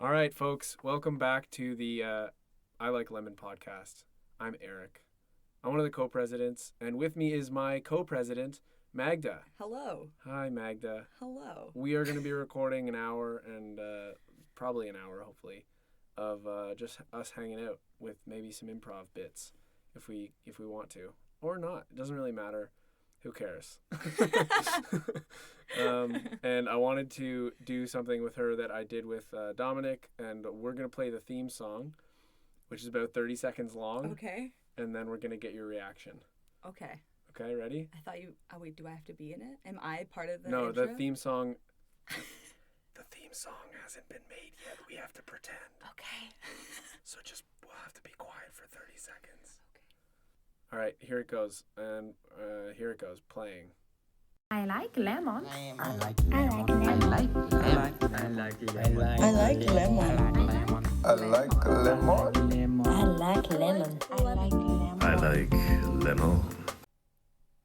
All right, folks, welcome back to the I Like Lemon podcast. I'm Eric. I'm one of the co-presidents, and with me is my co-president, Magda. Hello. Hi, Magda. Hello. We are going to be recording an hour and probably an hour, hopefully, of just us hanging out with maybe some improv bits if we want to, or not. It doesn't really matter. Who cares? And I wanted to do something with her that I did with Dominic, and we're going to play the theme song, which is about 30 seconds long. Okay. And then we're going to get your reaction. Okay. Okay, ready? I thought you... Oh, wait, do I have to be in it? Am I part of the No, intro? the theme song... The theme song hasn't been made yet. We have to pretend. Okay. So we'll have to be quiet for 30 seconds. Okay. All right, here it goes. And here it goes, playing. I like lemon. I like lemon. I like lemon. I like lemon. I like lemon. I like lemon. I like lemon. I like lemon.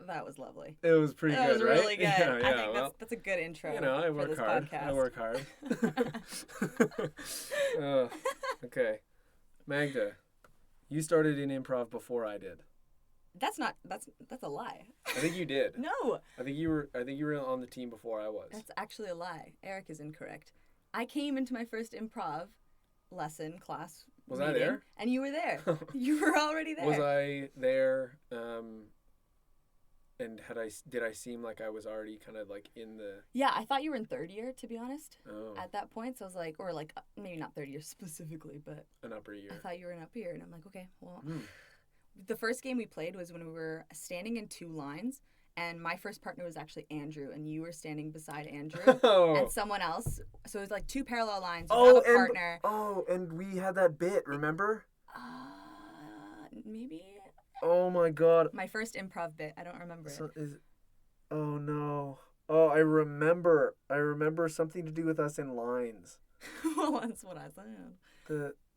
That was lovely. It was pretty That good, was right? really good. Yeah, I think well, that's a good intro I for work this hard. podcast. I work hard. Okay. Magda, you started in improv before I did. That's a lie. I think you did. No, I think you were on the team before I was. that's actually a lie. Eric is incorrect. I came into my first improv class. Was I meeting, there? And you were there. You were already there. Was I there? And did I seem like I was already kind of like in the? Yeah, I thought you were in third year, to be honest. Oh. At that point, so I was like, or like maybe not third year specifically, but An upper year. I thought you were in up here, and I'm like, okay, well. Mm. The first game we played was when we were standing in two lines, and my first partner was actually Andrew, and you were standing beside Andrew and someone else. So it was like two parallel lines. You have a partner. And we had that bit, remember? Maybe. Oh my god. My first improv bit. I don't remember it. Oh no. Oh, I remember something to do with us in lines. Well, that's what I said.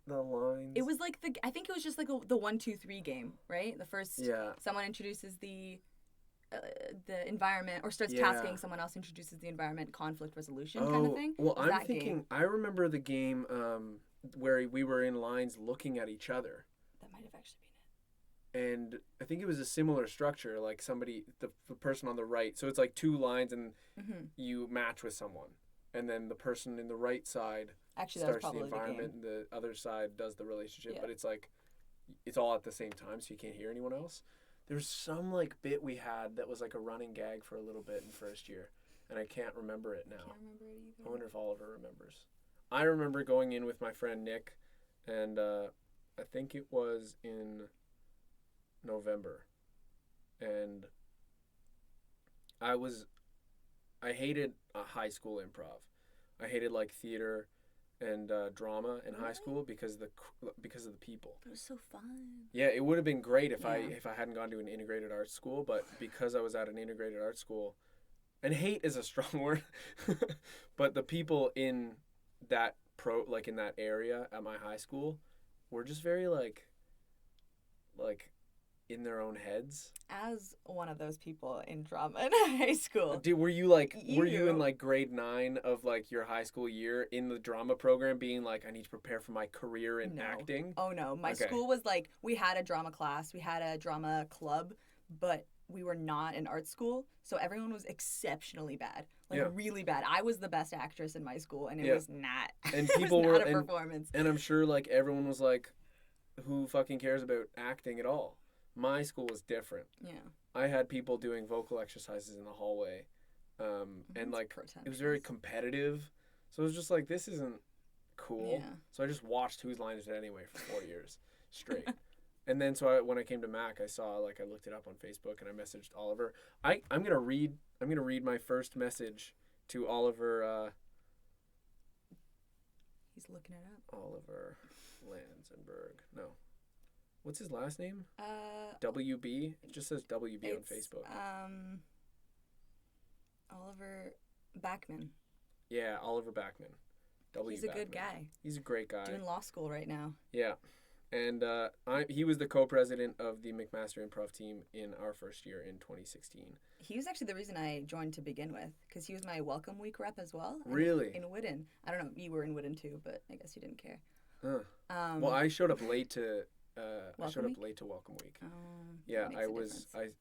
The lines. It was like I think it was just like the 1, 2, 3 game, right? The first. Yeah. Someone introduces the environment or starts tasking someone else, introduces the environment, conflict resolution kind of thing. Well, I'm thinking. Game. I remember the game where we were in lines looking at each other. That might have actually been it. And I think it was a similar structure, like somebody, the person on the right. So it's like two lines, and you match with someone, and then the person in the right side starts the environment, and the other side does the relationship. But it's like, it's all at the same time, so you can't hear anyone else. There's some like bit we had that was like a running gag for a little bit in first year, and I can't remember it now. Can't remember it either. I wonder if Oliver remembers. I remember going in with my friend Nick, and I think it was in November, and I hated high school improv. I hated like theater and drama in high school because of the people. It was so fun. Yeah, it would have been great if I hadn't gone to an integrated arts school, but because I was at an integrated arts school, and hate is a strong word, but the people in that in that area at my high school were just very like in their own heads. As one of those people in drama in high school. Dude, were you in like grade 9 of like your high school year in the drama program being like, I need to prepare for my career in acting? Oh no, my school was like, we had a drama class, we had a drama club, but we were not an art school, so everyone was exceptionally bad. Really bad. I was the best actress in my school, and it was not. And people were not a performance. And I'm sure like everyone was like, who fucking cares about acting at all? My school was different. Yeah. I had people doing vocal exercises in the hallway. And like it was very competitive. So it was just like, this isn't cool. Yeah. So I just watched Whose Line Is It Anyway for 4 years straight. And then when I came to Mac, I looked it up on Facebook and I messaged Oliver. I'm gonna read my first message to Oliver. He's looking it up. Oliver Lansenberg. No. What's his last name? WB. It just says WB on Facebook. Oliver Backman. Yeah, Oliver Backman. He's a good guy. He's a great guy. Doing law school right now. Yeah. And he was the co-president of the McMaster Improv Team in our first year in 2016. He was actually the reason I joined to begin with, because he was my Welcome Week rep as well. Really? In Whitten. I don't know, you were in Whitten too, but I guess you didn't care. Huh. Well, I showed up late to Welcome Week. Yeah,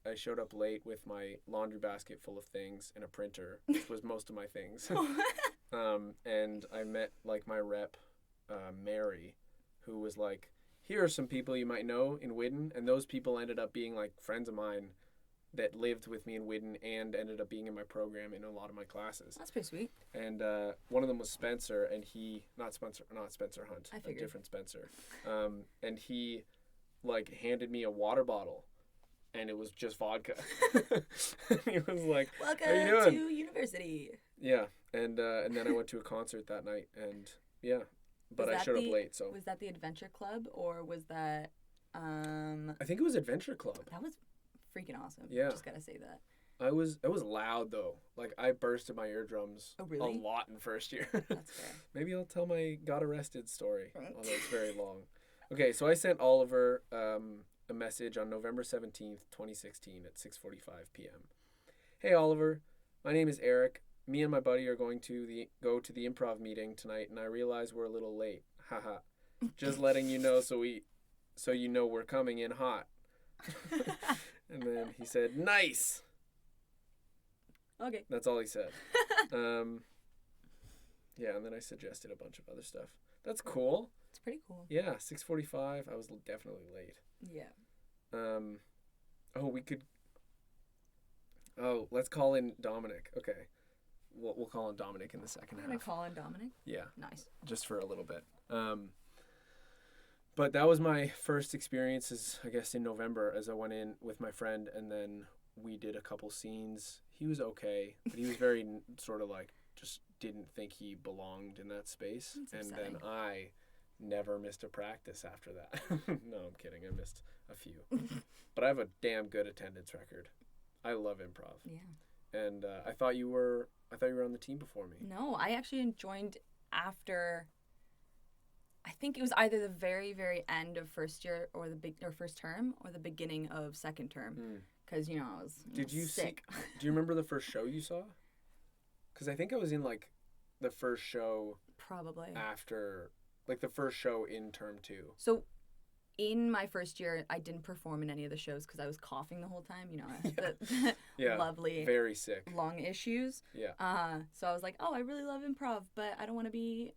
I showed up late with my laundry basket full of things and a printer, which was most of my things. And I met like my rep, Mary, who was like, here are some people you might know in Whitten, and those people ended up being like friends of mine that lived with me in Whitten and ended up being in my program in a lot of my classes. That's pretty sweet. And one of them was Spencer, and not Spencer Hunt, I figured. a different Spencer. And he like handed me a water bottle, and it was just vodka. He was like, welcome how you doing? to university. Yeah, and then I went to a concert that night, and yeah. But I showed up late, so. Was that the Adventure Club, or was that... I think it was Adventure Club. That was freaking awesome. Yeah. Just gotta say that. It was loud, though. Like, I bursted my eardrums a lot in first year. That's fair. Maybe I'll tell my got arrested story, although it's very long. Okay, so I sent Oliver a message on November 17th, 2016 at 6:45 p.m. Hey, Oliver. My name is Eric. Me and my buddy are going to go to the improv meeting tonight, and I realize we're a little late. Haha. Just letting you know so you know we're coming in hot. And then he said, nice. Okay. That's all he said. Yeah, and then I suggested a bunch of other stuff. That's cool. It's pretty cool. Yeah, 6:45. I was definitely late. Yeah. Let's call in Dominic. Okay. We'll call in Dominic in the second half. I'm going to call in Dominic? Yeah. Nice. Just for a little bit. But that was my first experiences, I guess, in November as I went in with my friend, and then we did a couple scenes. He was okay, but he was very sort of like just didn't think he belonged in that space. That's and upsetting. then I never missed a practice after that. No, I'm kidding. I missed a few. But I have a damn good attendance record. I love improv. Yeah. And I thought you were on the team before me. No, I actually joined after. I think it was either the very, very end of first year or first term or the beginning of second term, because I was sick. Do you remember the first show you saw? Because I think I was in like the first show. Probably. After like the first show in term 2. So. In my first year, I didn't perform in any of the shows because I was coughing the whole time. The lovely, very sick, long issues. Yeah. So I was like, oh, I really love improv, but I don't want to be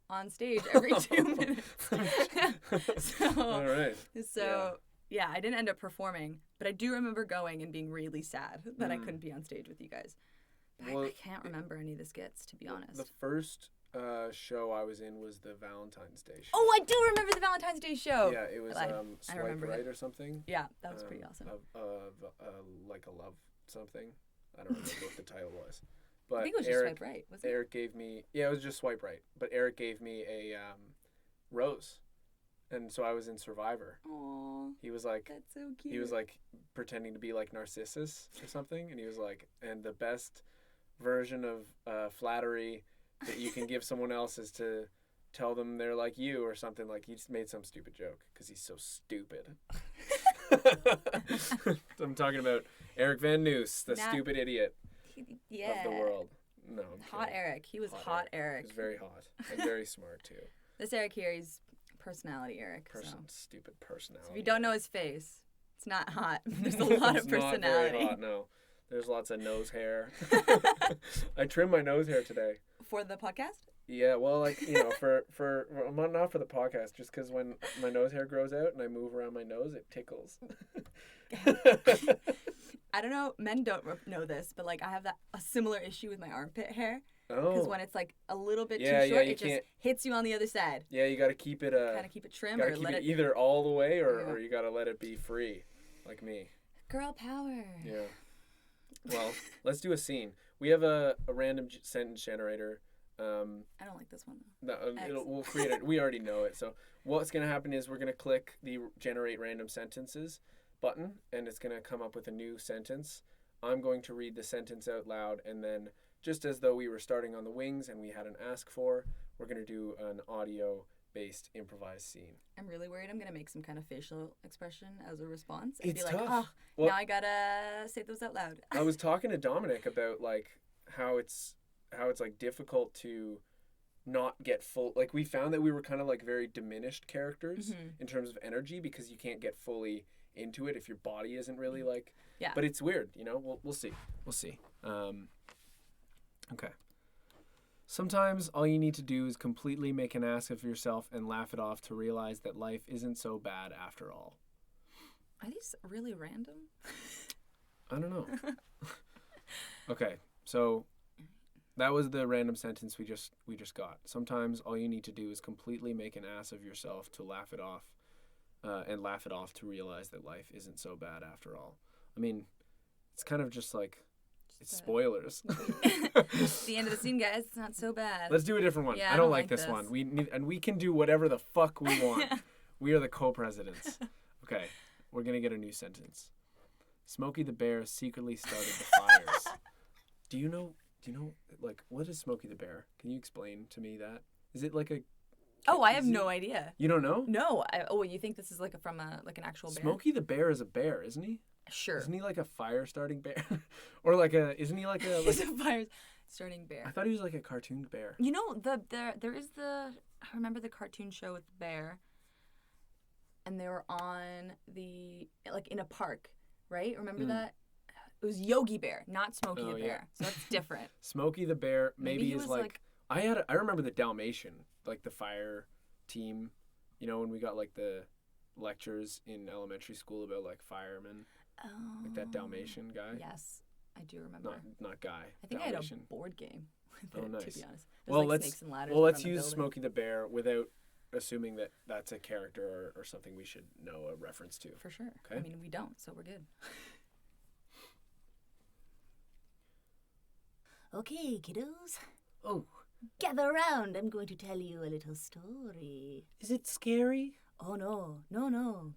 on stage every 2 minutes. All right. So yeah, I didn't end up performing, but I do remember going and being really sad that I couldn't be on stage with you guys. But I can't remember any of the skits, to be honest. The first show I was in was the Valentine's Day show. Oh, I do remember the Valentine's Day show. Yeah, it was Swipe Right or something. Yeah, that was pretty awesome. Like a love something. I don't remember what the title was. But I think it was just Swipe Right, wasn't it? Eric gave me, it was just Swipe Right. But Eric gave me a rose. And so I was in Survivor. Aww. He was like, that's so cute. He was like pretending to be like Narcissus or something. And he was like, and the best version of flattery that you can give someone else is to tell them they're like you or something. Like, he just made some stupid joke because he's so stupid. I'm talking about Eric Van Noos, the stupid idiot of the world. No, I'm hot kidding. Eric. He was hot Eric. He was very hot and very smart too. This Eric here, he's personality Eric. Stupid personality. So if you don't know his face, it's not hot. There's a lot of personality. Not very hot, no. There's lots of nose hair. I trimmed my nose hair today. For the podcast? Yeah, well, like, for not for the podcast, just because when my nose hair grows out and I move around my nose, it tickles. I don't know, men don't know this, but like I have a similar issue with my armpit hair. Oh. Because when it's like a little bit too short, it just hits you on the other side. Yeah, you got to keep it kind of keep it trim or keep let it either all the way or you got to let it be free, like me. Girl power. Yeah. Well, let's do a scene. We have a random sentence generator. I don't like this one though. We'll create it. We already know it. So what's going to happen is we're going to click the generate random sentences button, and it's going to come up with a new sentence. I'm going to read the sentence out loud, and then just as though we were starting on the wings and we had an ask for, we're going to do an audio based improvised scene. I'm really worried I'm going to make some kind of facial expression as a response. And It's be like, tough. oh, Well, now I got to say those out loud. I was talking to Dominic about like how it's like difficult to not get full, like we found that we were kind of like very diminished characters in terms of energy because you can't get fully into it if your body isn't really like, but it's weird, you know. We'll see. Okay. Sometimes all you need to do is completely make an ass of yourself and laugh it off to realize that life isn't so bad after all. Are these really random? I don't know. Okay, so that was the random sentence we just got. Sometimes all you need to do is completely make an ass of yourself to laugh it off, and laugh it off to realize that life isn't so bad after all. I mean, it's kind of just like, it's spoilers. It's the end of the scene, guys. It's not so bad. Let's do a different one. Yeah, I don't like this one. We can do whatever the fuck we want. We are the co-presidents. Okay, we're gonna get a new sentence. Smokey the Bear secretly started the fires. Do you know, like, what is Smokey the Bear? Can you explain to me that? Is it like a... Oh, I have no idea. You don't know? No. You think this is like from an actual bear? Smokey the Bear is a bear, isn't he? Sure. Isn't he like a fire-starting bear? Or like a... Isn't he like a... He's a fire-starting bear. I thought he was like a cartoon bear. You know, there is I remember the cartoon show with the bear. And they were on like in a park, right? Remember that? It was Yogi Bear, not Smokey the Bear. Yeah. So that's different. Smokey the Bear maybe is was like I remember the Dalmatian, like the fire team, you know, when we got like the lectures in elementary school about like firemen. Oh. Like that Dalmatian guy. Yes, I do remember. Not guy. I think Dalmatian. I had a board game with it, nice. to be honest. There's snakes and ladders let's around the use building. Smokey the Bear without assuming that that's a character or something we should know a reference to. For sure. Okay. I mean, we don't, so we're good. Okay, kiddos. Oh. Gather around. I'm going to tell you a little story. Is it scary? Oh, no.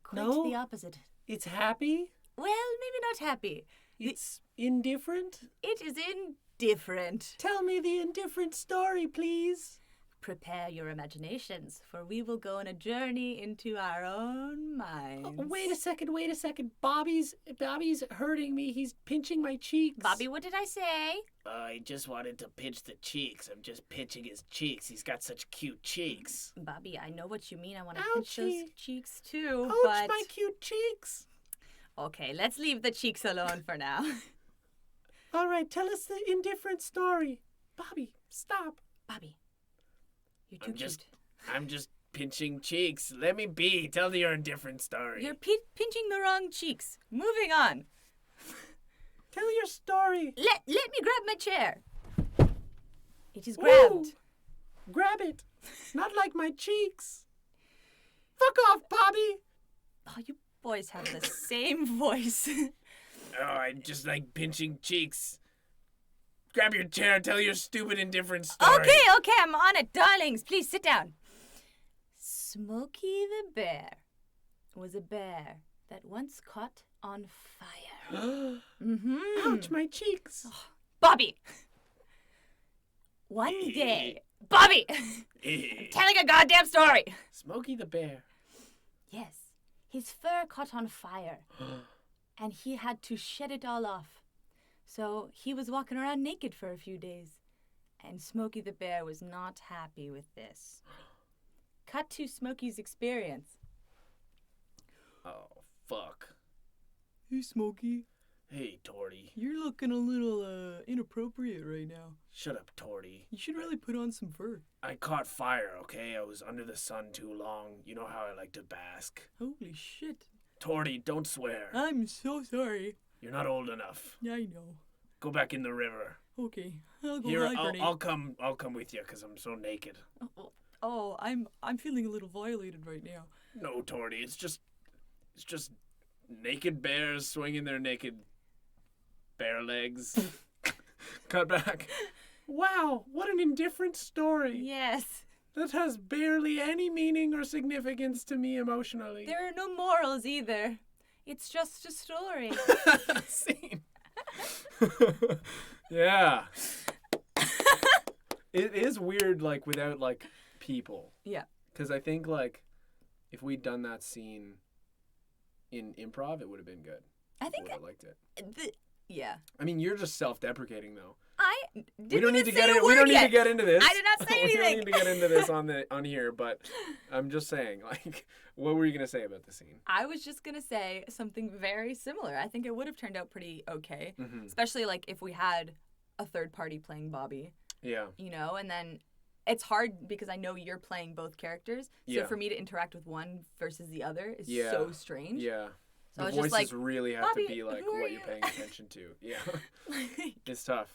Quite No? the opposite. It's happy? Well, maybe not happy. It's indifferent? It is indifferent. Tell me the indifferent story, please. Prepare your imaginations, for we will go on a journey into our own minds. Oh, wait a second. Bobby's hurting me. He's pinching my cheeks. Bobby, what did I say? I just wanted to pinch the cheeks. I'm just pinching his cheeks. He's got such cute cheeks. Bobby, I know what you mean. I want to Ouchie. pinch those cheeks too, Ouch, but... my cute cheeks. Okay, let's leave the cheeks alone for now. All right, tell us the indifferent story. Bobby, stop. Bobby, you're too cute. I'm just pinching cheeks. Let me be. Tell your indifferent story. You're pinching the wrong cheeks. Moving on. Tell your story. Let me grab my chair. It is grabbed. Ooh, grab it. Not like my cheeks. Fuck off, Bobby. Oh, you boys have the same voice. Oh, I just like pinching cheeks. Grab your chair. Tell your stupid indifferent story. Okay, I'm on it. Darlings, please sit down. Smokey the Bear was a bear that once caught on fire. Ouch, my cheeks. Bobby! One day... Bobby! I'm telling a goddamn story! Smokey the Bear. Yes, his fur caught on fire. And he had to shed it all off. So he was walking around naked for a few days. And Smokey the Bear was not happy with this. Cut to Smokey's experience. Oh, fuck. Hey, Smokey. Hey, Torty. You're looking a little, inappropriate right now. Shut up, Torty. You should really put on some fur. I caught fire, okay? I was under the sun too long. You know how I like to bask. Holy shit. Torty, don't swear. I'm so sorry. You're not old enough. I know. Go back in the river. Okay, I'll go Here, hibernate. I'll come with you, 'cause I'm so naked. Oh, I'm feeling a little violated right now. No, Torty, it's just naked bears swinging their naked bear legs. Cut back. Wow, what an indifferent story. Yes. That has barely any meaning or significance to me emotionally. There are no morals either. It's just a story. Scene. Yeah. It is weird, like, without, like, people. Yeah. Because I think, like, if we'd done that scene in improv, it would have been good. I think I liked it. Yeah. I mean, you're just self-deprecating, though. I didn't We don't need to get into this. I did not say anything. We don't need to get into this on here, but I'm just saying, like, what were you gonna say about the scene? I was just gonna say something very similar. I think it would have turned out pretty okay, especially like if we had a third party playing Bobby. Yeah. You know, and then it's hard because I know you're playing both characters, so for me to interact with one versus the other is so strange. Yeah. So the voices like, really have to be like what you're paying attention to. Yeah. It's tough.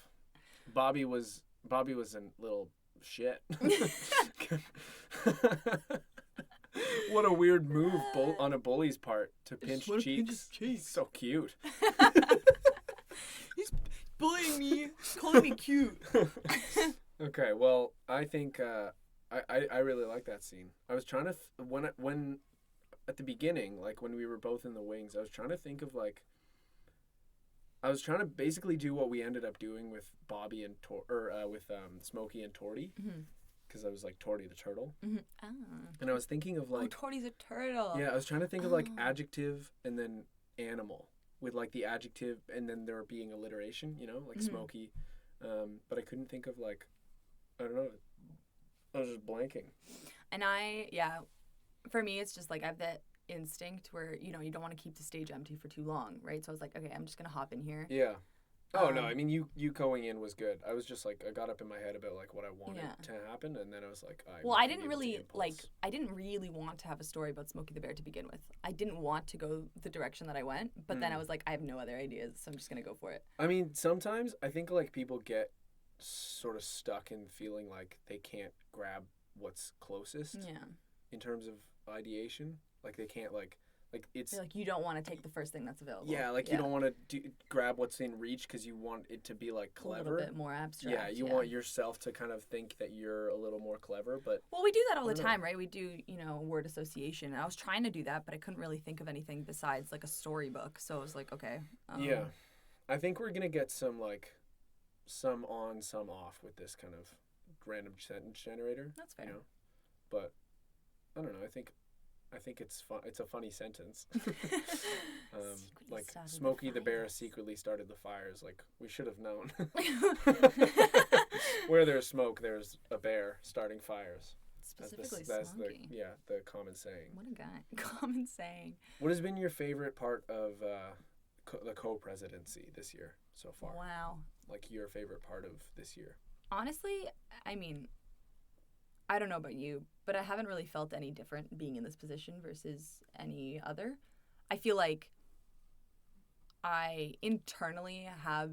Bobby was a little shit. What a weird move on a bully's part to pinch cheeks. So cute. He's bullying me, calling me cute. Okay, well, I think I really like that scene. I was trying to when at the beginning, like when we were both in the wings, I was trying to think of like. I was trying to basically do what we ended up doing with Bobby and with Smokey and Torty, because I was like Torty the turtle, and I was thinking of like Torty's a turtle. Yeah, I was trying to think of like adjective and then animal with like the adjective and then there being alliteration, you know, like Smokey, but I couldn't think of like I don't know. I was just blanking. And for me, it's just like I have that instinct where, you know, you don't want to keep the stage empty for too long, right? So I was like, okay, I'm just going to hop in here. Yeah. Oh, no, I mean, you going in was good. I was just like, I got up in my head about like what I wanted to happen, and then I was like, I didn't really want to have a story about Smokey the Bear to begin with. I didn't want to go the direction that I went, but then I was like, I have no other ideas, so I'm just going to go for it. I mean, sometimes I think like people get sort of stuck in feeling like they can't grab what's closest in terms of ideation. Like they can't like it's like you don't want to take the first thing that's available. Yeah, like you don't want to grab what's in reach because you want it to be like clever. A little bit more abstract. Yeah, you want yourself to kind of think that you're a little more clever, but we do that all the time, right? We do, you know, word association. And I was trying to do that, but I couldn't really think of anything besides like a storybook. So I was like, okay. Yeah, I think we're gonna get some like some on, some off with this kind of random sentence generator. That's fair. You know? But I don't know. I think it's fun. It's a funny sentence. Like Smokey the Bear secretly started the fires. Like we should have known. Where there's smoke, there's a bear starting fires. Specifically that's Smokey. the common saying. What a guy. Common saying. What has been your favorite part of the co-presidency this year so far? Wow. Like your favorite part of this year? Honestly, I mean, I don't know about you, but I haven't really felt any different being in this position versus any other. I feel like I internally have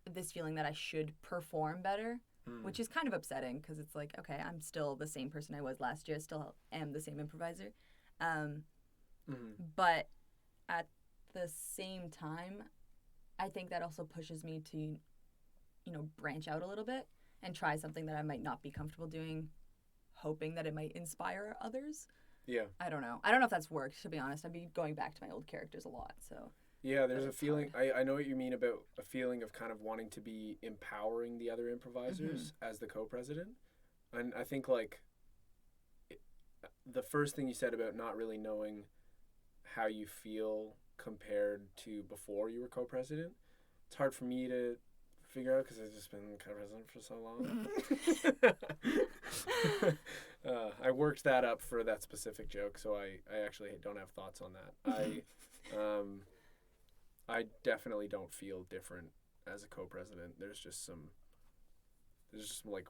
this feeling that I should perform better, which is kind of upsetting because it's like, okay, I'm still the same person I was last year. I still am the same improviser. But at the same time, I think that also pushes me to, you know, branch out a little bit and try something that I might not be comfortable doing, hoping that it might inspire others. Yeah. I don't know. I don't know if that's worked, to be honest. I'd be going back to my old characters a lot, so. Yeah, there's a feeling, I know what you mean about a feeling of kind of wanting to be empowering the other improvisers as the co-president. And I think, like, the first thing you said about not really knowing how you feel compared to before you were co-president, it's hard for me to figure out because I've just been co-president for so long. I worked that up for that specific joke, so I actually don't have thoughts on that. I definitely don't feel different as a co-president. There's just some like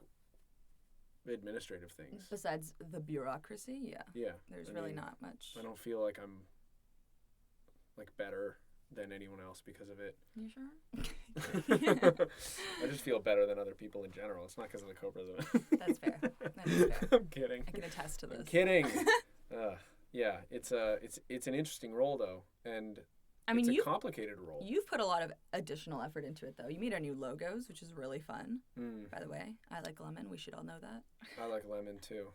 administrative things. Besides the bureaucracy, yeah. Yeah. There's really not much. I don't feel like I'm like better than anyone else because of it. You sure? I just feel better than other people in general. It's not because of the co-president. That's fair. That is fair. I'm kidding. I can attest to this. I'm kidding. Yeah, it's an interesting role though, and I mean, it's a complicated role. You've put a lot of additional effort into it though. You made our new logos, which is really fun. By the way, I like lemon. We should all know that. I like lemon too,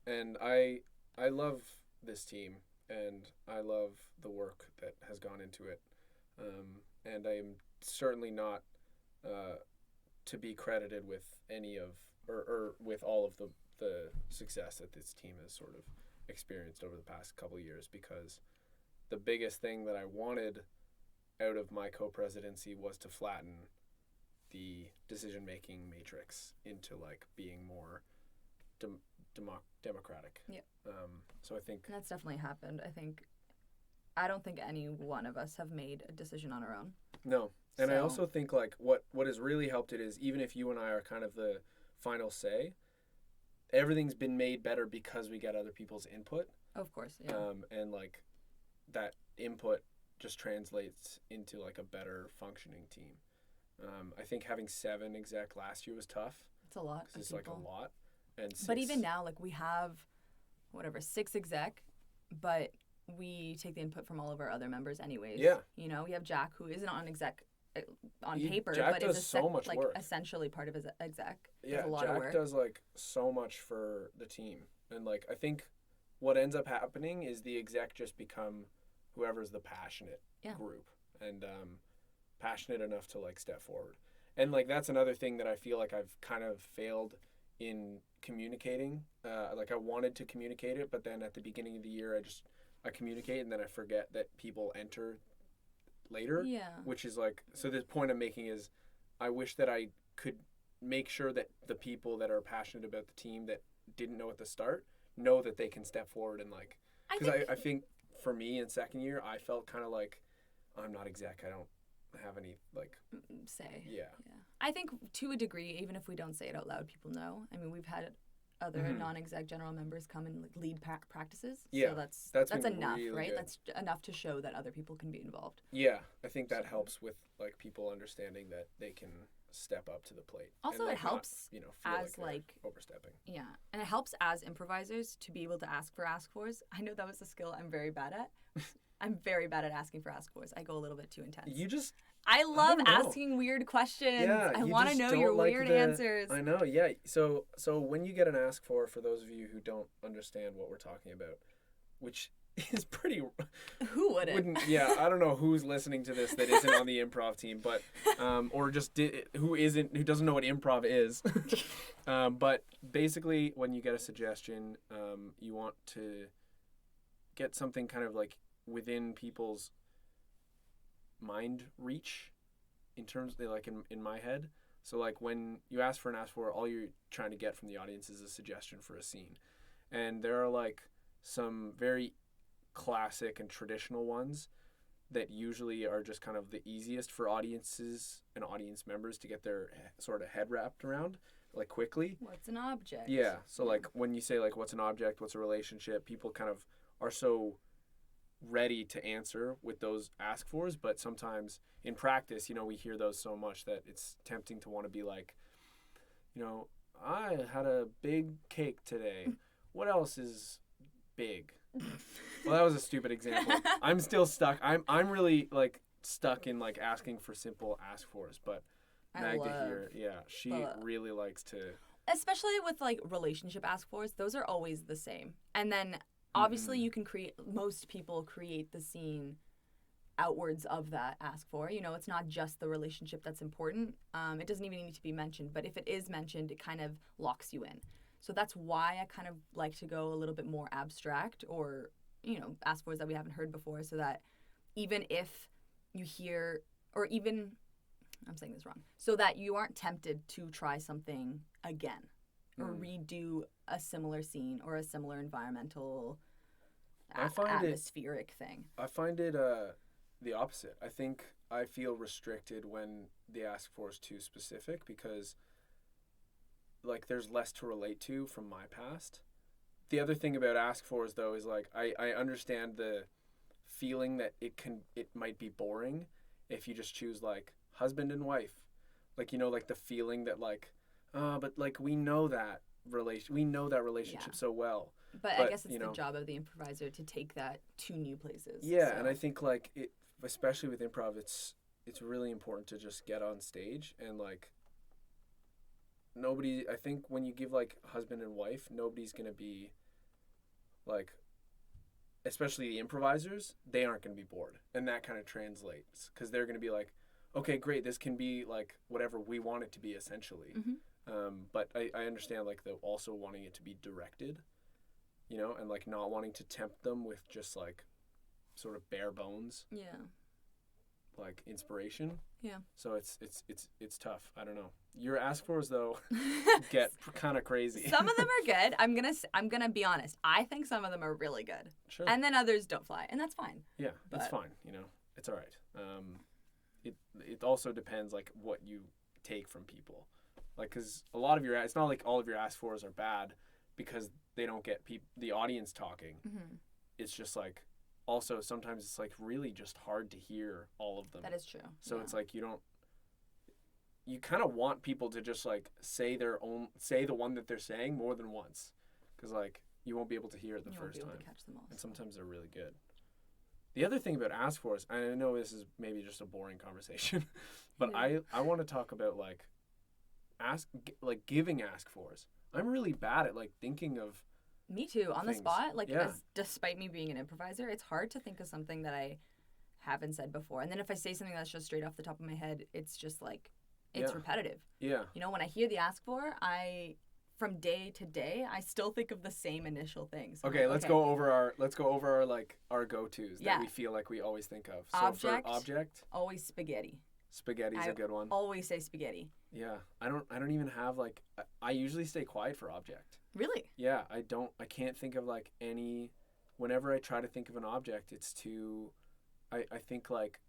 and I love this team. And I love the work that has gone into it. And I am certainly not to be credited with any of or with all of the success that this team has sort of experienced over the past couple of years, because the biggest thing that I wanted out of my co-presidency was to flatten the decision-making matrix into like being more democratic. Yeah. So I think that's definitely happened. I don't think any one of us have made a decision on our own. No. And I also think like what has really helped it is, even if you and I are kind of the final say, everything's been made better because we get other people's input. Of course, yeah. And like that input just translates into like a better functioning team. I think having 7 exec last year was tough. It's a lot. It's like a lot. And 6, but even now, like we have, 6 exec, but we take the input from all of our other members anyways. Yeah. You know, we have Jack, who isn't on exec on paper, Jack but does is so much work. Essentially part of his exec. Yeah, a lot Jack of work. does like so much for the team. And like I think what ends up happening is the exec just become whoever's the passionate group and passionate enough to like step forward. And like that's another thing that I feel like I've kind of failed in communicating. Like I wanted to communicate it, but then at the beginning of the year I communicate and then I forget that people enter later. Yeah. Which is like, so the point I'm making is I wish that I could make sure that the people that are passionate about the team that didn't know at the start know that they can step forward and like, because I think for me in second year I felt kind of like I'm not exec, I don't have any like say. Yeah. I think to a degree, even if we don't say it out loud, people know. I mean, we've had other non-exec general members come and like lead practices. Yeah, so that's been enough, really right? good. That's enough to show that other people can be involved. Yeah, I think that helps with like people understanding that they can step up to the plate. Also, and, like, it helps not, feel as like overstepping. Yeah, and it helps as improvisers to be able to ask for ask-fors. I know that was a skill I'm very bad at. I'm very bad at asking for ask-fors. I go a little bit too intense. I love asking weird questions. Yeah, I want to know your weird answers. I know, yeah. So when you get an ask for those of you who don't understand what we're talking about, which is pretty... Who wouldn't? Yeah, I don't know who's listening to this that isn't on the improv team, but or just who doesn't know what improv is. But basically, when you get a suggestion, you want to get something kind of like within people's mind reach in terms of like in my head. So like when you ask for an ask for, all you're trying to get from the audience is a suggestion for a scene. And there are like some very classic and traditional ones that usually are just kind of the easiest for audiences and audience members to get their sort of head wrapped around like quickly. What's an object? Yeah. So like when you say like what's an object, what's a relationship, people kind of are so ready to answer with those ask fors, but sometimes in practice, we hear those so much that it's tempting to want to be like, I had a big cake today. What else is big? Well, that was a stupid example. I'm still stuck. I'm really like stuck in like asking for simple ask fors, but Magda here, she really likes to, especially with like relationship ask fors, those are always the same. And then obviously you can most people create the scene outwards of that ask for. It's not just the relationship that's important. It doesn't even need to be mentioned, but if it is mentioned, it kind of locks you in. So that's why I kind of like to go a little bit more abstract or, ask fors that we haven't heard before, so that even if you hear, or even, I'm saying this wrong, so that you aren't tempted to try something again or redo a similar scene or a similar environmental atmospheric thing. I find it the opposite. I think I feel restricted when the ask for is too specific because like there's less to relate to from my past. The other thing about ask fors though is like I understand the feeling that it might be boring if you just choose like husband and wife. Like like the feeling that like but like we know that relationship so well. But I guess it's the job of the improviser to take that to new places. Yeah, so. And I think like it, especially with improv, it's really important to just get on stage and like I think when you give like husband and wife, nobody's gonna be like, especially the improvisers, they aren't gonna be bored, and that kind of translates because they're gonna be like, okay, great, this can be like whatever we want it to be essentially. But I understand like the also wanting it to be directed, you know, and like not wanting to tempt them with just like sort of bare bones. Yeah. Like inspiration. Yeah. So it's tough. I don't know. Your ask fors though get kind of crazy. Some of them are good. I'm gonna be honest. I think some of them are really good. Sure. And then others don't fly, and that's fine. Yeah, it's fine. You know, it's all right. It also depends like what you take from people, like because a lot of your it's not like all of your ask fors are bad because they don't get the audience talking. Mm-hmm. It's just like. Also, sometimes it's like really just hard to hear all of them. That is true. So it's like you kind of want people to just like say the one that they're saying more than once, because like you won't be able to hear it the first time. To catch them all. And sometimes they're really good. The other thing about ask fors, I know this is maybe just a boring conversation, but I want to talk about like giving ask fors. I'm really bad at like thinking of. Me too, on the spot. Like, despite me being an improviser, it's hard to think of something that I haven't said before. And then if I say something that's just straight off the top of my head, it's just like, it's repetitive. Yeah. You know, when I hear the ask for, from day to day, I still think of the same initial things. So okay, let's go over our like our go-tos that we feel like we always think of. So for object, always spaghetti. Spaghetti's a good one. Always say spaghetti. Yeah, I don't even have like I usually stay quiet for object. Really? Yeah, I can't think of like any. Whenever I try to think of an object, it's too. I think like.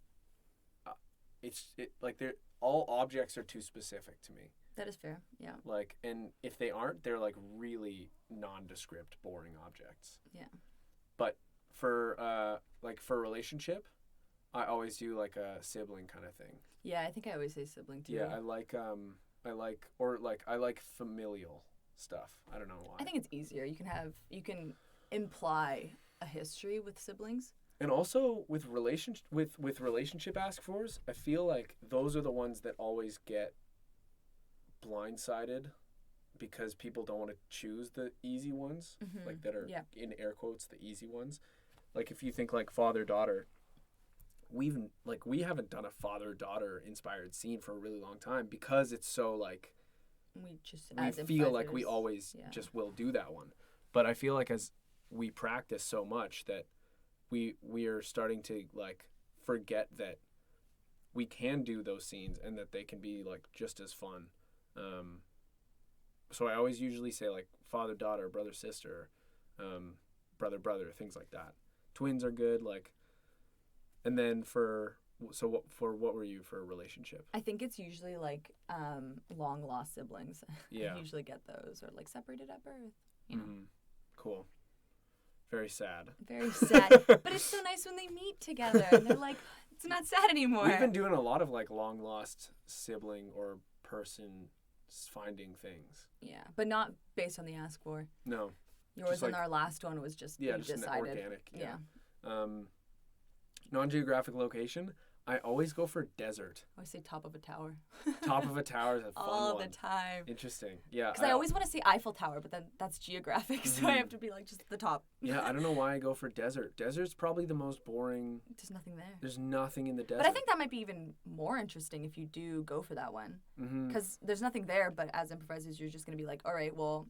They're all objects are too specific to me. That is fair. Yeah. Like, and if they aren't, they're like really nondescript, boring objects. Yeah. But for for a relationship, I always do like a sibling kind of thing. Yeah, I think I always say sibling too. Yeah, I like familial stuff. I don't know why. I think it's easier. You can imply a history with siblings. And also with relationship ask fors, I feel like those are the ones that always get blindsided because people don't want to choose the easy ones, like that are in air quotes the easy ones. Like if you think like father-daughter, we haven't done a father-daughter inspired scene for a really long time because it's so like we feel like we always just will do that one. But I feel like as we practice so much that we are starting to like forget that we can do those scenes and that they can be like just as fun. So I always usually say like father-daughter, brother-sister, brother-brother, things like that. Twins are good, like. And then what were you for a relationship? I think it's usually like long lost siblings. Yeah. I usually get those, or like separated at birth. You know. Cool. Very sad. Very sad. But it's so nice when they meet together and they're like, it's not sad anymore. We've been doing a lot of like long lost sibling or person finding things. Yeah, but not based on the ask for. No. Yours and our last one was just you just decided. Organic. Yeah. Non-geographic location, I always go for desert. I always say top of a tower. Top of a tower is a fun all one. the time. Interesting. Yeah. Because I always want to say Eiffel Tower, but then that's geographic, so I have to be like just the top. Yeah, I don't know why I go for desert. Desert's probably the most boring. There's nothing there. There's nothing in the desert. But I think that might be even more interesting if you do go for that one. Because there's nothing there, but as improvisers, you're just going to be like, all right, well,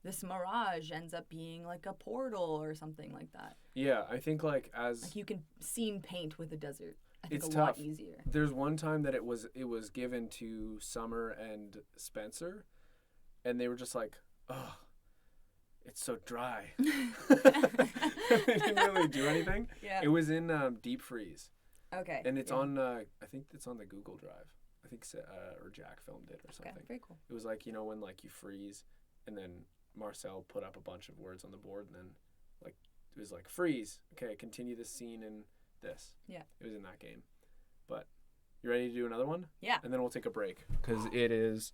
this mirage ends up being like a portal or something like that. Yeah, I think like you can scene paint with a desert. I think it's a lot easier. There's one time that it was given to Summer and Spencer, and they were just like, oh, it's so dry. They didn't really do anything. Yeah. It was in Deep Freeze. Okay. And it's on I think it's on the Google Drive. I think or Jack filmed it or something. Okay, very cool. It was like, you know, when like you freeze and then Marcel put up a bunch of words on the board and then like it was like freeze. Okay, continue this scene in this. Yeah. It was in that game. But you ready to do another one? Yeah. And then we'll take a break because it is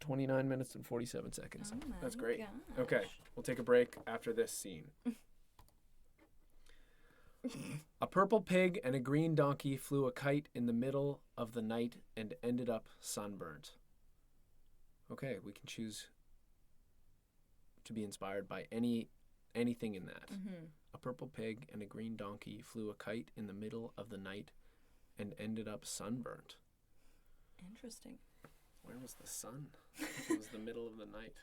29 minutes and 47 seconds. Oh my That's great. Gosh. Okay, we'll take a break after this scene. A purple pig and a green donkey flew a kite in the middle of the night and ended up sunburnt. Okay, we can choose to be inspired by anything in that. A purple pig and a green donkey flew a kite in the middle of the night and ended up sunburnt. Interesting. Where was the sun? It was the middle of the night.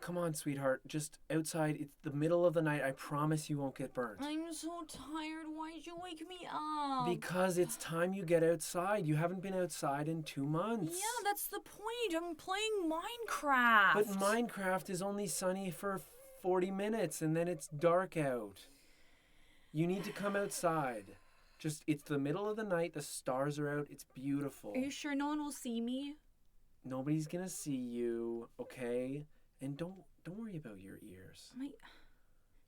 Come on, sweetheart. Just outside. It's the middle of the night. I promise you won't get burnt. I'm so tired. Why'd you wake me up? Because it's time you get outside. You haven't been outside in 2 months. Yeah, that's the point. I'm playing Minecraft. But Minecraft is only sunny for 40 minutes and then it's dark out. You need to come outside. It's the middle of the night. The stars are out. It's beautiful. Are you sure no one will see me? Nobody's gonna see you, okay? And don't worry about your ears.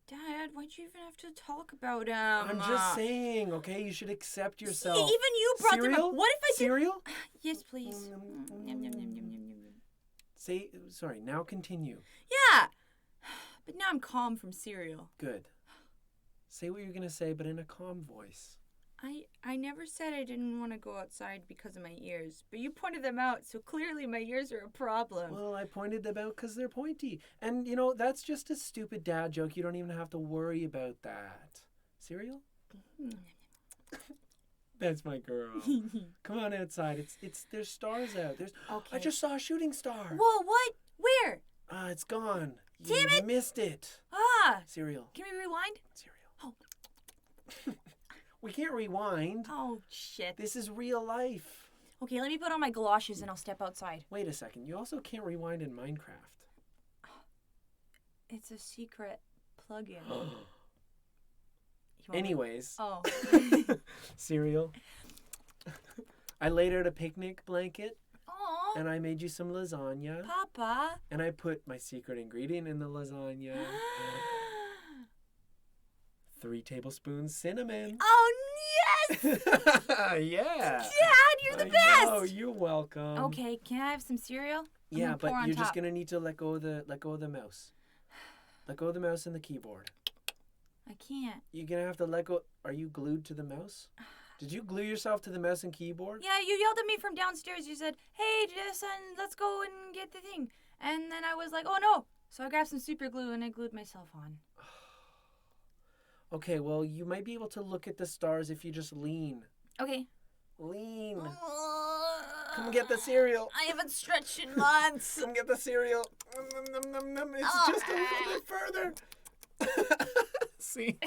Dad, why'd you even have to talk about him? I'm just saying, okay? You should accept yourself. See, even you brought them up. What if I did? Cereal? Yes, please. Sorry, now continue. Yeah. But now I'm calm from cereal. Good. Say what you're gonna say, but in a calm voice. I never said I didn't want to go outside because of my ears, but you pointed them out, so clearly my ears are a problem. Well, I pointed them out because they're pointy. And, that's just a stupid dad joke. You don't even have to worry about that. Cereal? That's my girl. Come on outside. There's stars out. Okay. I just saw a shooting star. Whoa, what? Where? It's gone. Damn You it! missed it. Cereal. Can we rewind? Cereal. Oh. We can't rewind. Oh, shit. This is real life. Okay, let me put on my galoshes and I'll step outside. Wait a second. You also can't rewind in Minecraft. It's a secret plug-in. Anyways. Oh. Cereal. I laid out a picnic blanket. Aw. And I made you some lasagna. Papa. And I put my secret ingredient in the lasagna. 3 tablespoons cinnamon. Oh, yes! Yeah. Dad, you're the best! Oh, you're welcome. Okay, can I have some cereal? Yeah, but you're just gonna need to let go of the mouse. Let go of the mouse and the keyboard. I can't. You're gonna have to let go. Are you glued to the mouse? Did you glue yourself to the mouse and keyboard? Yeah, you yelled at me from downstairs. You said, "Hey, son, let's go and get the thing." And then I was like, "Oh no!" So I grabbed some super glue and I glued myself on. Okay, well, you might be able to look at the stars if you just lean. Okay. Lean. Come get the cereal. I haven't stretched in months. Come get the cereal. It's just a little bit further. See?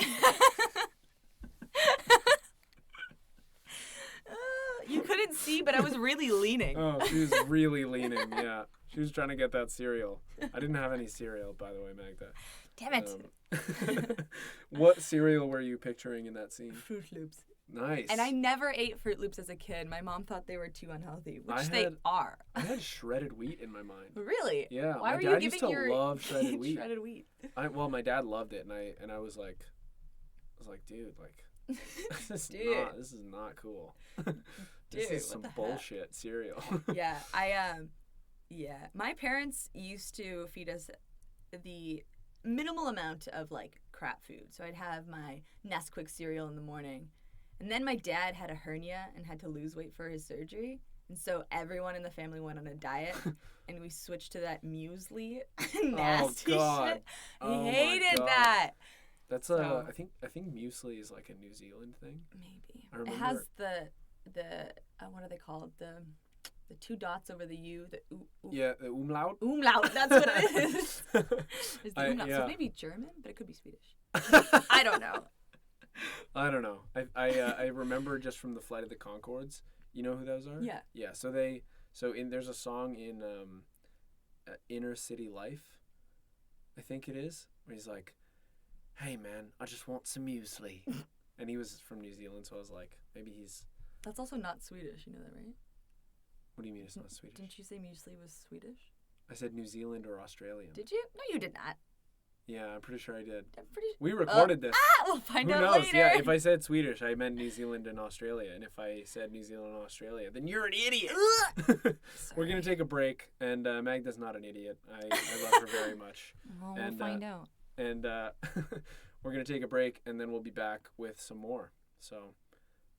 You couldn't see, but I was really leaning. Oh, she was really leaning, yeah. She was trying to get that cereal. I didn't have any cereal, by the way, Magda. Damn it. What cereal were you picturing in that scene? Fruit Loops. Nice. And I never ate Fruit Loops as a kid. My mom thought they were too unhealthy, which they are. I had shredded wheat in my mind. Really? Yeah. Why were my dad you used to giving love shredded wheat. Shredded wheat. Well, my dad loved it, and I was like, dude, like, this is not cool. This is some bullshit cereal. Yeah, yeah. My parents used to feed us the minimal amount of like crap food. So I'd have my Nesquik cereal in the morning. And then my dad had a hernia and had to lose weight for his surgery. And so everyone in the family went on a diet and we switched to that muesli nasty shit. I hated that. That's I think muesli is like a New Zealand thing. Maybe. I remember. It has the what are they called? The 2 dots over the U. Yeah, the umlaut. Umlaut. That's what it is. It's the umlaut. Yeah. So maybe German, but it could be Swedish. I don't know. I don't know. I remember just from the Flight of the Conchords. You know who those are? Yeah. Yeah. So there's a song in Inner City Life, I think it is, where he's like, "Hey man, I just want some muesli," and he was from New Zealand, so I was like, maybe he's. That's also not Swedish. You know that, right? What do you mean it's not Swedish? Didn't you say muesli was Swedish? I said New Zealand or Australian. Did you? No, you did not. Yeah, I'm pretty sure I did. Pretty. We recorded this. We'll find Who out knows? later. Yeah, if I said Swedish, I meant New Zealand and Australia. And if I said New Zealand and Australia, then you're an idiot. We're going to take a break. And Magda's not an idiot. I love her very much. Well, we'll find out. And we're going to take a break, and then we'll be back with some more. So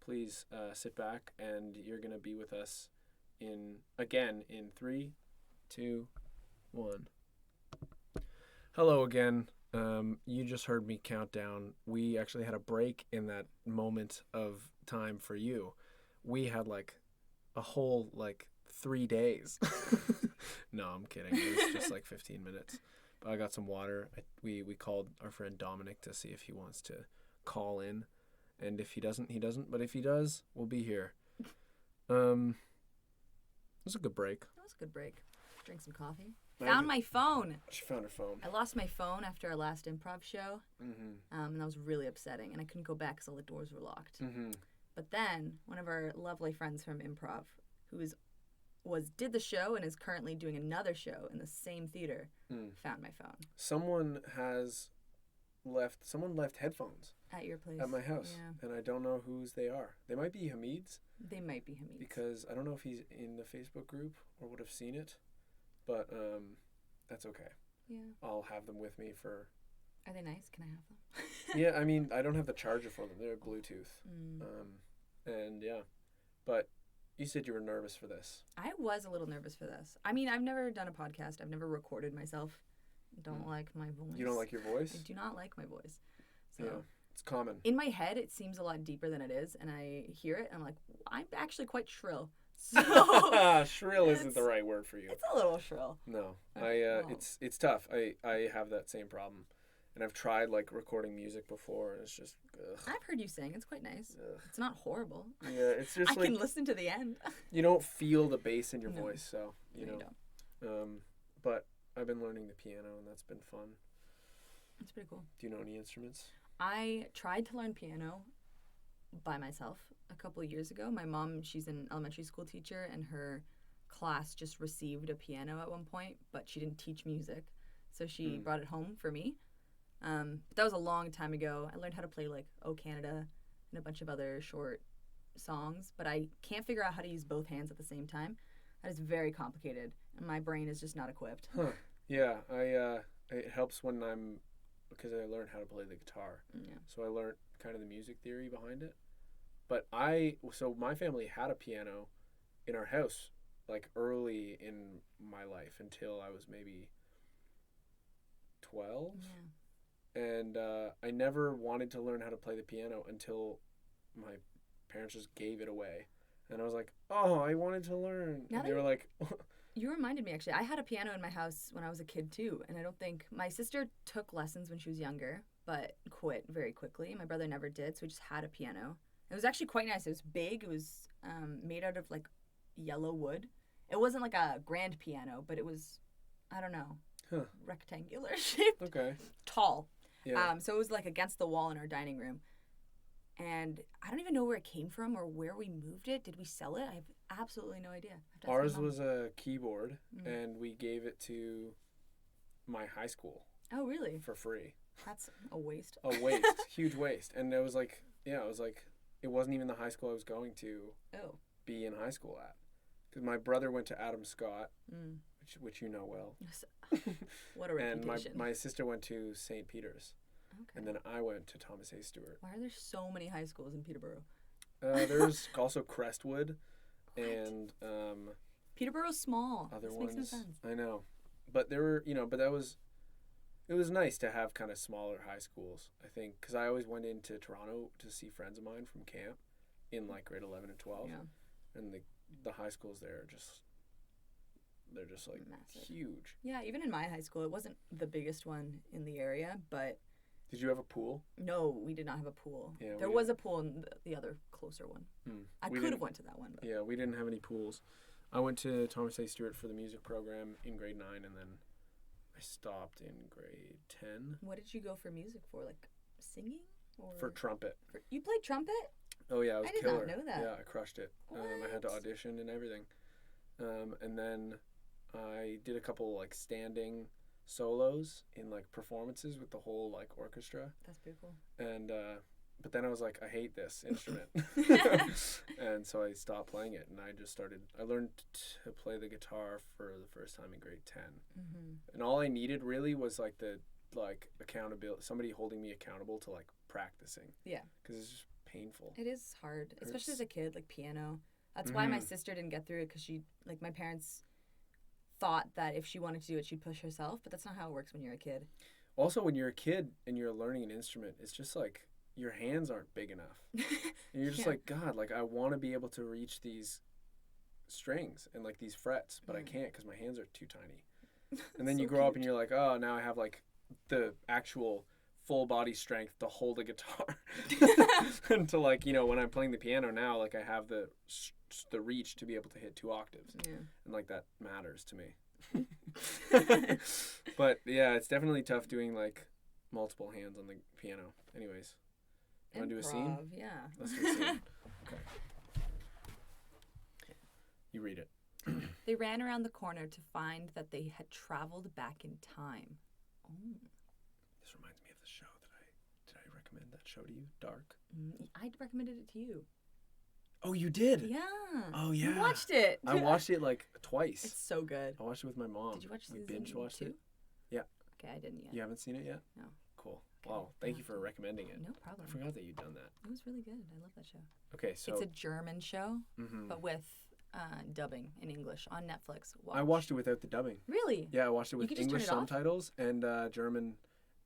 please sit back, and you're going to be with us in 3, 2, 1. Hello again. You just heard me count down. We actually had a break in that moment of time for you. We had like a whole like 3 days. No, I'm kidding. It was just like 15 minutes. But I got some water. We called our friend Dominic to see if he wants to call in. And if he doesn't, he doesn't. But if he does, we'll be here. It was a good break. That was a good break. Drink some coffee. Found my phone. She found her phone. I lost my phone after our last improv show. Mm-hmm. And that was really upsetting. And I couldn't go back because all the doors were locked. Mm-hmm. But then one of our lovely friends from improv, who did the show and is currently doing another show in the same theater, found my phone. Someone left headphones at your place. At my house. Yeah. And I don't know whose they are. They might be Hamid's. They might be Hamid's. Because I don't know if he's in the Facebook group or would have seen it. But that's okay. Yeah. I'll have them with me for... Are they nice? Can I have them? Yeah, I mean, I don't have the charger for them. They're Bluetooth. And yeah. But you said you were nervous for this. I was a little nervous for this. I mean, I've never done a podcast. I've never recorded myself. Don't like my voice. You don't like your voice? I do not like my voice. So yeah, it's common. In my head, it seems a lot deeper than it is. And I hear it, and I'm like, I'm actually quite shrill. So shrill isn't the right word for you. It's a little shrill. No, it's tough. I have that same problem, and I've tried like recording music before, and it's just. Ugh. I've heard you sing. It's quite nice. Ugh. It's not horrible. Yeah, it's just. I can listen to the end. You don't feel the bass in your voice, so you don't. But I've been learning the piano, and that's been fun. That's pretty cool. Do you know any instruments? I tried to learn piano by myself a couple of years ago. My mom, she's an elementary school teacher, and her class just received a piano at one point, but she didn't teach music, so she brought it home for me. But that was a long time ago. I learned how to play like "Oh Canada" and a bunch of other short songs, but I can't figure out how to use both hands at the same time. That is very complicated, and my brain is just not equipped. Huh. Yeah, it helps when because I learned how to play the guitar. Yeah. So I learned kind of the music theory behind it. But so my family had a piano in our house, like early in my life until I was maybe 12. Yeah. And I never wanted to learn how to play the piano until my parents just gave it away. And I was like, oh, I wanted to learn. And they were like... You reminded me, actually. I had a piano in my house when I was a kid, too. And I don't think... My sister took lessons when she was younger, but quit very quickly. My brother never did, so we just had a piano. It was actually quite nice. It was big. It was made out of, like, yellow wood. It wasn't, like, a grand piano, but it was, I don't know, rectangular shaped. Okay. Tall. Yeah. So it was, like, against the wall in our dining room. And I don't even know where it came from or where we moved it. Did we sell it? I have absolutely no idea. Ours was a keyboard, and we gave it to my high school. Oh, really? For free. That's a waste. A waste. Huge waste. And it was like, it wasn't even the high school I was going to be in high school at. Because my brother went to Adam Scott, which you know well. What a reputation. And my sister went to St. Peter's. Okay. And then I went to Thomas A. Stewart. Why are there so many high schools in Peterborough? There's also Crestwood and Peterborough's small. Other this ones. Makes no sense. I know. But there were, but it was nice to have kind of smaller high schools, I think, because I always went into Toronto to see friends of mine from camp in like grade 11 and 12. Yeah. And the high schools there they're just like massive. Huge. Yeah, even in my high school, it wasn't the biggest one in the area, but... Did you have a pool? No, we did not have a pool. Yeah, there was a pool in the other closer one. I could have went to that one. But. Yeah, we didn't have any pools. I went to Thomas A. Stewart for the music program in grade 9, and then I stopped in grade 10. What did you go for music for? Like singing? Or for trumpet. You played trumpet? Oh, yeah, I was killer. I did not know that. Yeah, I crushed it. I had to audition and everything. And then I did a couple like standing solos in like performances with the whole like orchestra. That's pretty cool. And but then I was like, I hate this instrument. And so I stopped playing it, and I learned to play the guitar for the first time in grade 10. And all I needed really was like accountability, somebody holding me accountable to like practicing. Yeah. Because it's just painful. It is hard, especially as a kid, like piano. That's why my sister didn't get through it, because my parents thought that if she wanted to do it, she'd push herself, but that's not how it works when you're a kid. Also, when you're a kid and you're learning an instrument, it's just like your hands aren't big enough. And you're just like, God, like I want to be able to reach these strings and like these frets, but I can't because my hands are too tiny. And then you grow up and you're like, oh, now I have like the actual full body strength to hold a guitar. And to like, you know, when I'm playing the piano now, like I have the reach to be able to hit 2 octaves. Yeah. And like that matters to me. But yeah, it's definitely tough doing like multiple hands on the piano. Anyways, you want to do a scene? Yeah. Let's do a scene. Okay. You read it. They ran around the corner to find that they had traveled back in time. Oh. This reminds me of the show did I recommend that show to you? Dark? I recommended it to you. Oh, you did? Yeah. Oh, yeah. You watched it. I watched it like twice. It's so good. I watched it with my mom. Did you watch We season binge watched 2? it. Yeah. Okay, I didn't yet. You haven't seen it yet? No. Cool. Okay. Wow. Thank you for recommending it. No problem. I forgot that you'd done that. It was really good. I love that show. Okay, so It's a German show, but with dubbing in English on Netflix. I watched it without the dubbing. Really? Yeah, I watched it with English turn it off? subtitles and German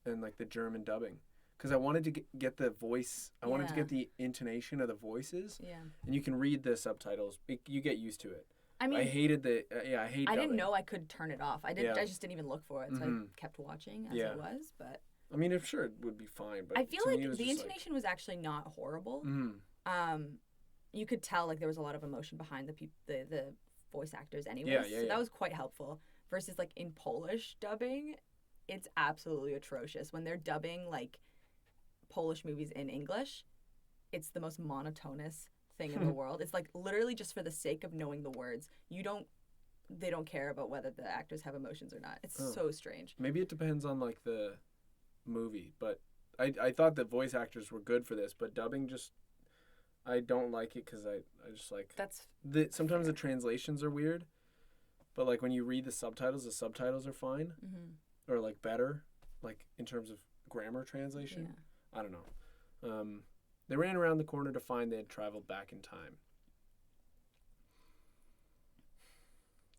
and like the German dubbing. Because I wanted to get the voice, I wanted to get the intonation of the voices. Yeah. And you can read the subtitles. You get used to it. I mean, I hated the, I hate I dubbing. didn't know I could turn it off. I just didn't even look for it, so I kept watching as it was. But I mean, I'm sure it would be fine. But I feel to like me, it was the just intonation was actually not horrible. Like, You could tell like there was a lot of emotion behind the voice actors anyways. Yeah, so that was quite helpful. Versus like in Polish dubbing, it's absolutely atrocious. When they're dubbing like Polish movies in English, it's the most monotonous thing in the world. It's like literally just for the sake of knowing the words. They don't care about whether the actors have emotions or not. It's so strange. Maybe it depends on like the movie, but I thought the voice actors were good for this, but dubbing just, I don't like it because I just like sometimes the translations are weird, but like when you read the subtitles are fine, or like better, like in terms of grammar translation. I don't know. They ran around the corner to find they had traveled back in time.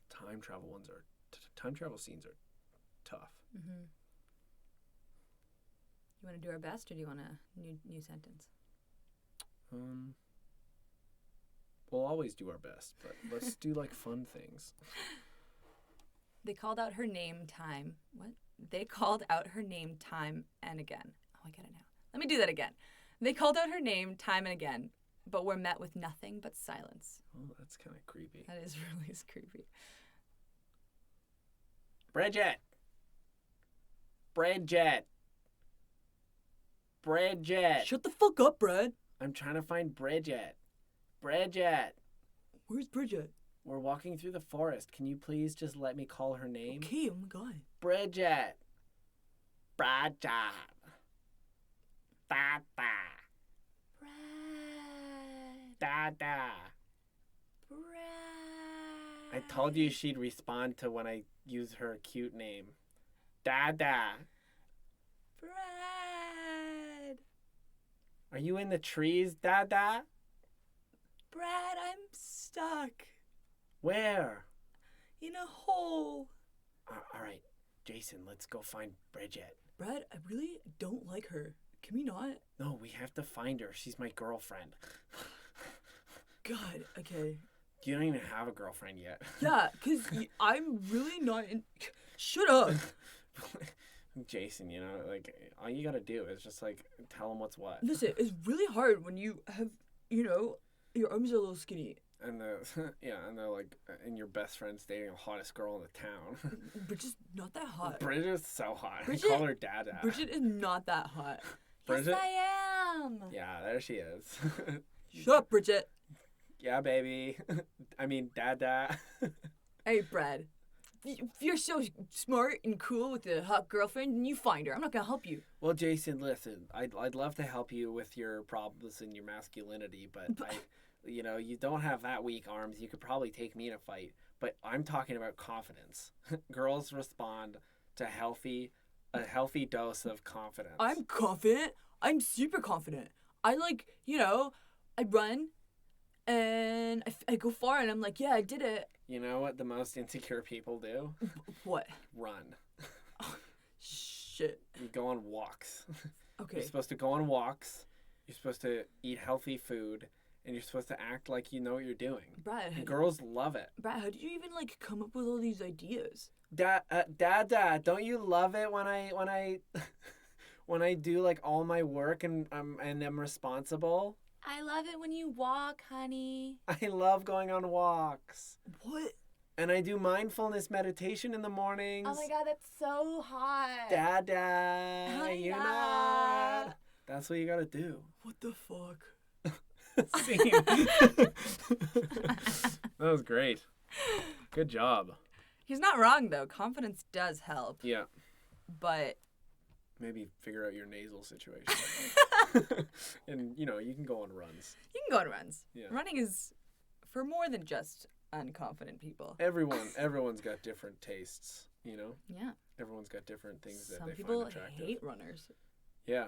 Time travel scenes are tough. You want to do our best, or do you want a new sentence? We'll always do our best, but let's do like fun things. They called out her name time. What? They called out her name time and again. Oh, I get it now. Let me do that again. They called out her name time and again, but were met with nothing but silence. Oh, that's kind of creepy. That is really creepy. Bridget. Shut the fuck up, Brad. I'm trying to find Bridget. Bridget. Where's Bridget? We're walking through the forest. Can you please just let me call her name? Okay, oh my god. Bridget. Bridget. Dada. Brad. Dada. Brad. I told you she'd respond to when I use her cute name. Dada. Brad. Are you in the trees, Dada? Brad, I'm stuck Where? in a hole. All right, Jason, let's go find Bridget. Brad, I really don't like her. Can we not? No, we have to find her. She's my girlfriend. God, okay. You don't even have a girlfriend yet. Yeah, because I'm really not in... Shut up. Jason, you know, like, all you gotta do is just, like, tell him what's what. Listen, it's really hard when you have, you know, your arms are a little skinny. And they're like, and your best friend's dating the hottest girl in the town. Bridget's not that hot. Bridget's so hot. Bridget, Call her Dada. Bridget is not that hot. Bridget? Yes, I am. Yeah, there she is. Shut up, Bridget. Yeah, baby. I mean, Dada. Hey, Brad. If you're so smart and cool with a hot girlfriend, then you find her. I'm not gonna help you. Well, Jason, listen. I'd love to help you with your problems and your masculinity, but you know, you don't have that weak arms. You could probably take me in a fight. But I'm talking about confidence. Girls respond to a healthy dose of confidence. I'm confident. I'm super confident. I I run and I go far and I'm like, yeah, I did it. You know what the most insecure people do? What? Run. shit. You go on walks. Okay. You're supposed to go on walks. You're supposed to eat healthy food. And you're supposed to act like you know what you're doing. Brad, And girls love it. Brad, how did you even like come up with all these ideas? Dad, don't you love it when I when I do like all my work and I'm responsible? I love it when you walk, honey. I love going on walks. What? And I do mindfulness meditation in the mornings. Oh my god, that's so hot. Dada, Oh, you yeah. know. That's what you gotta do. What the fuck? Scene. That was great. Good job. He's not wrong though. Confidence does help. Yeah. But maybe figure out your nasal situation. And you know, you can go on runs. You can go on runs. Yeah. Running is for more than just unconfident people. Everyone's got different tastes, you know? Yeah. Everyone's got different things that Some they people find attractive. hate runners. Yeah.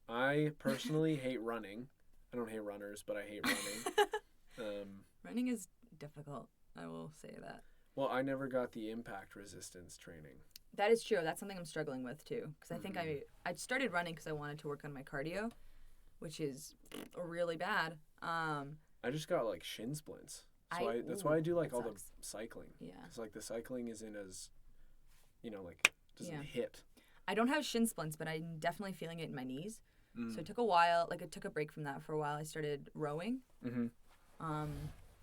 I personally hate running. I don't hate runners, but I hate running. Running is difficult. I will say that. Well, I never got the impact resistance training. That is true. That's something I'm struggling with too. Because I think I started running because I wanted to work on my cardio, which is really bad. I just got like shin splints. So that's why I do like all the cycling. Yeah. Because like the cycling isn't as, you know, like doesn't hit. I don't have shin splints, but I'm definitely feeling it in my knees. So it took a while. Like I took a break from that for a while. I started rowing. Mm-hmm.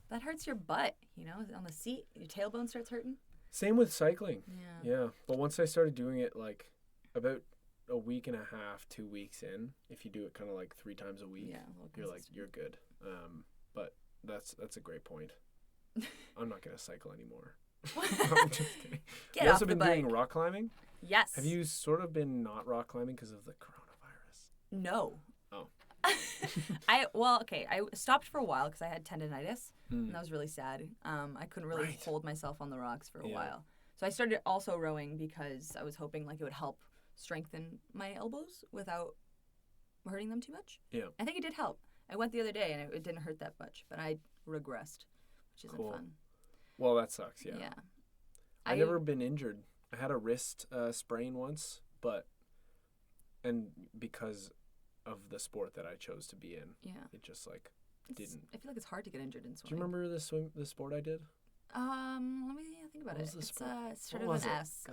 That hurts your butt, you know, on the seat. Your tailbone starts hurting. Same with cycling. Yeah. Yeah. But once I started doing it like about a week and a half, 2 weeks in, if you do it kind of like 3 times a week, you're like, you're good. But that's a great point. I'm not going to cycle anymore. I'm just kidding. Get you off also the been bike. doing rock climbing? Yes. Have you sort of been not rock climbing because of the coronavirus? No. Oh. I stopped for a while because I had tendonitis, and that was really sad. I couldn't really hold myself on the rocks for a while. So I started also rowing because I was hoping like it would help strengthen my elbows without hurting them too much. Yeah. I think it did help. I went the other day and it didn't hurt that much, but I regressed, which isn't fun. Well, that sucks, yeah. Yeah. I've never been injured. I had a wrist sprain once, and because of the sport that I chose to be in, it just like didn't. I feel like it's hard to get injured in swimming. Do you remember the sport I did? Let me think about it. It's started with an S.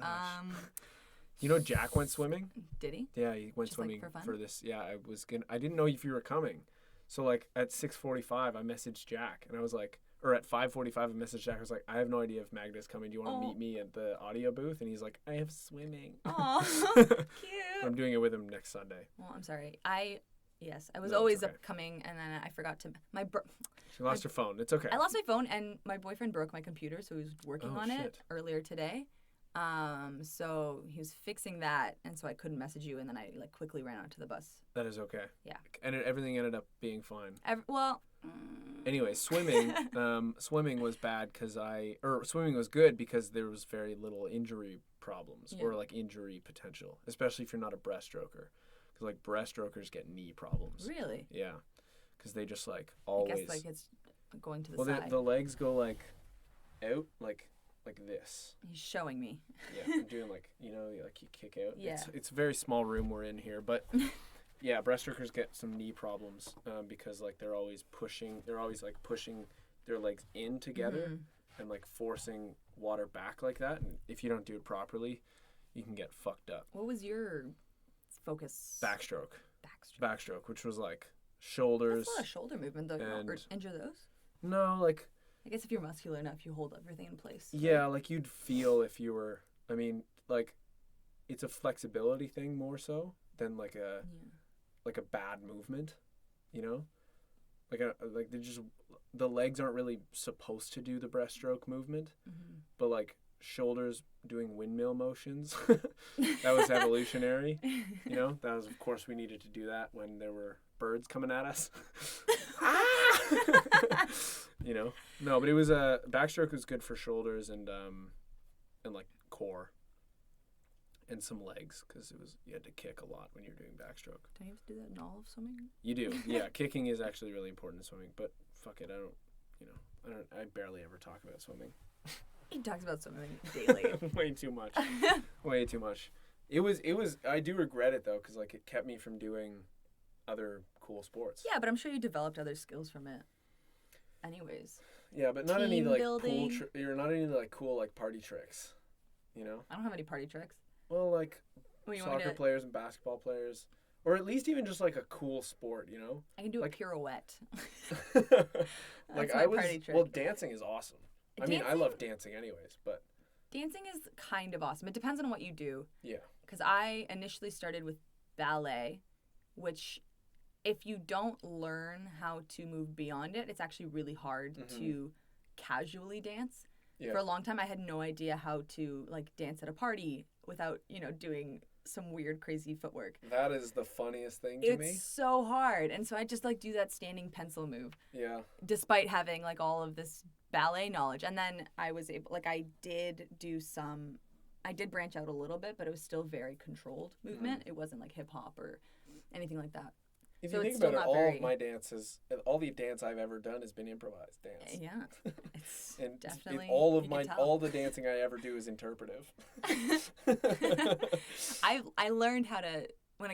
You know, Jack went swimming. Did he? Yeah, he went Just, swimming like, for fun? for this. Yeah, I didn't know if you were coming, so like at 6:45, I messaged Jack, and I was like, or at 5:45, I messaged Jack. I was like, I have no idea if Magda's coming. Do you want to meet me at the audio booth? And he's like, I have swimming. Oh, cute. I'm doing it with him next Sunday. Well, I'm sorry. I was always upcoming, and then I forgot to She lost her phone. It's okay. I lost my phone, and my boyfriend broke my computer, so he was working on it earlier today. So he was fixing that, and so I couldn't message you, and then I like quickly ran out to the bus. That is okay. Yeah. And everything ended up being fine. Anyway, swimming was bad swimming was good because there was very little injury problems or like injury potential, especially if you're not a breaststroker. Because like breaststrokers get knee problems. Really? Yeah. Because they just like always. I guess like it's going to the side. The legs go like out like this. He's showing me. Yeah, I'm doing like, you know, like you kick out. Yeah. It's a very small room we're in here, but yeah, breaststrokers get some knee problems because like they're always like pushing their legs in together and like forcing water back like that. And if you don't do it properly, you can get fucked up. What was your focus? Backstroke, which was like shoulders. That's a lot of shoulder movement though. You don't injure those? No, like. I guess if you're muscular enough, you hold everything in place. So. Yeah, like you'd feel if you were. I mean, like, it's a flexibility thing more so than like a bad movement, you know. Like they just the legs aren't really supposed to do the breaststroke movement, but like shoulders doing windmill motions, that was evolutionary, you know. That was, of course, we needed to do that when there were birds coming at us. You know, no, but it was backstroke was good for shoulders and like core and some legs because you had to kick a lot when you're doing backstroke. Don't you have to do that in all of swimming? You do, yeah. Kicking is actually really important in swimming, but fuck it, I barely ever talk about swimming. He talks about swimming daily. Way too much. It was. I do regret it though, because like it kept me from doing other cool sports. Yeah, but I'm sure you developed other skills from it. Anyways. Yeah, but not Team any like building. you're not any like cool like party tricks, you know. I don't have any party tricks. Well, like Well, you want me soccer to- players and basketball players, or at least even just like a cool sport, you know. I can do like, a pirouette. Like my I was. party trick. Well, dancing is awesome. I mean, I Dancing- love dancing anyways, but Dancing is kind of awesome. It depends on what you do. yeah. Because I initially started with ballet, which if you don't learn how to move beyond it, it's actually really hard to casually dance. Yeah. For a long time, I had no idea how to like dance at a party without, doing some weird, crazy footwork. That is the funniest thing to me. It's so hard. And so I just like do that standing pencil move. Yeah. Despite having like all of this ballet knowledge. And then I was able, like I did branch out a little bit, but it was still very controlled movement. It wasn't like hip hop or anything like that. If So you it's think about still it, not all very- of my dances, all the dance I've ever done has been improvised dance. Yeah. It's And definitely all of you can tell. all the dancing I ever do is interpretive. I learned how to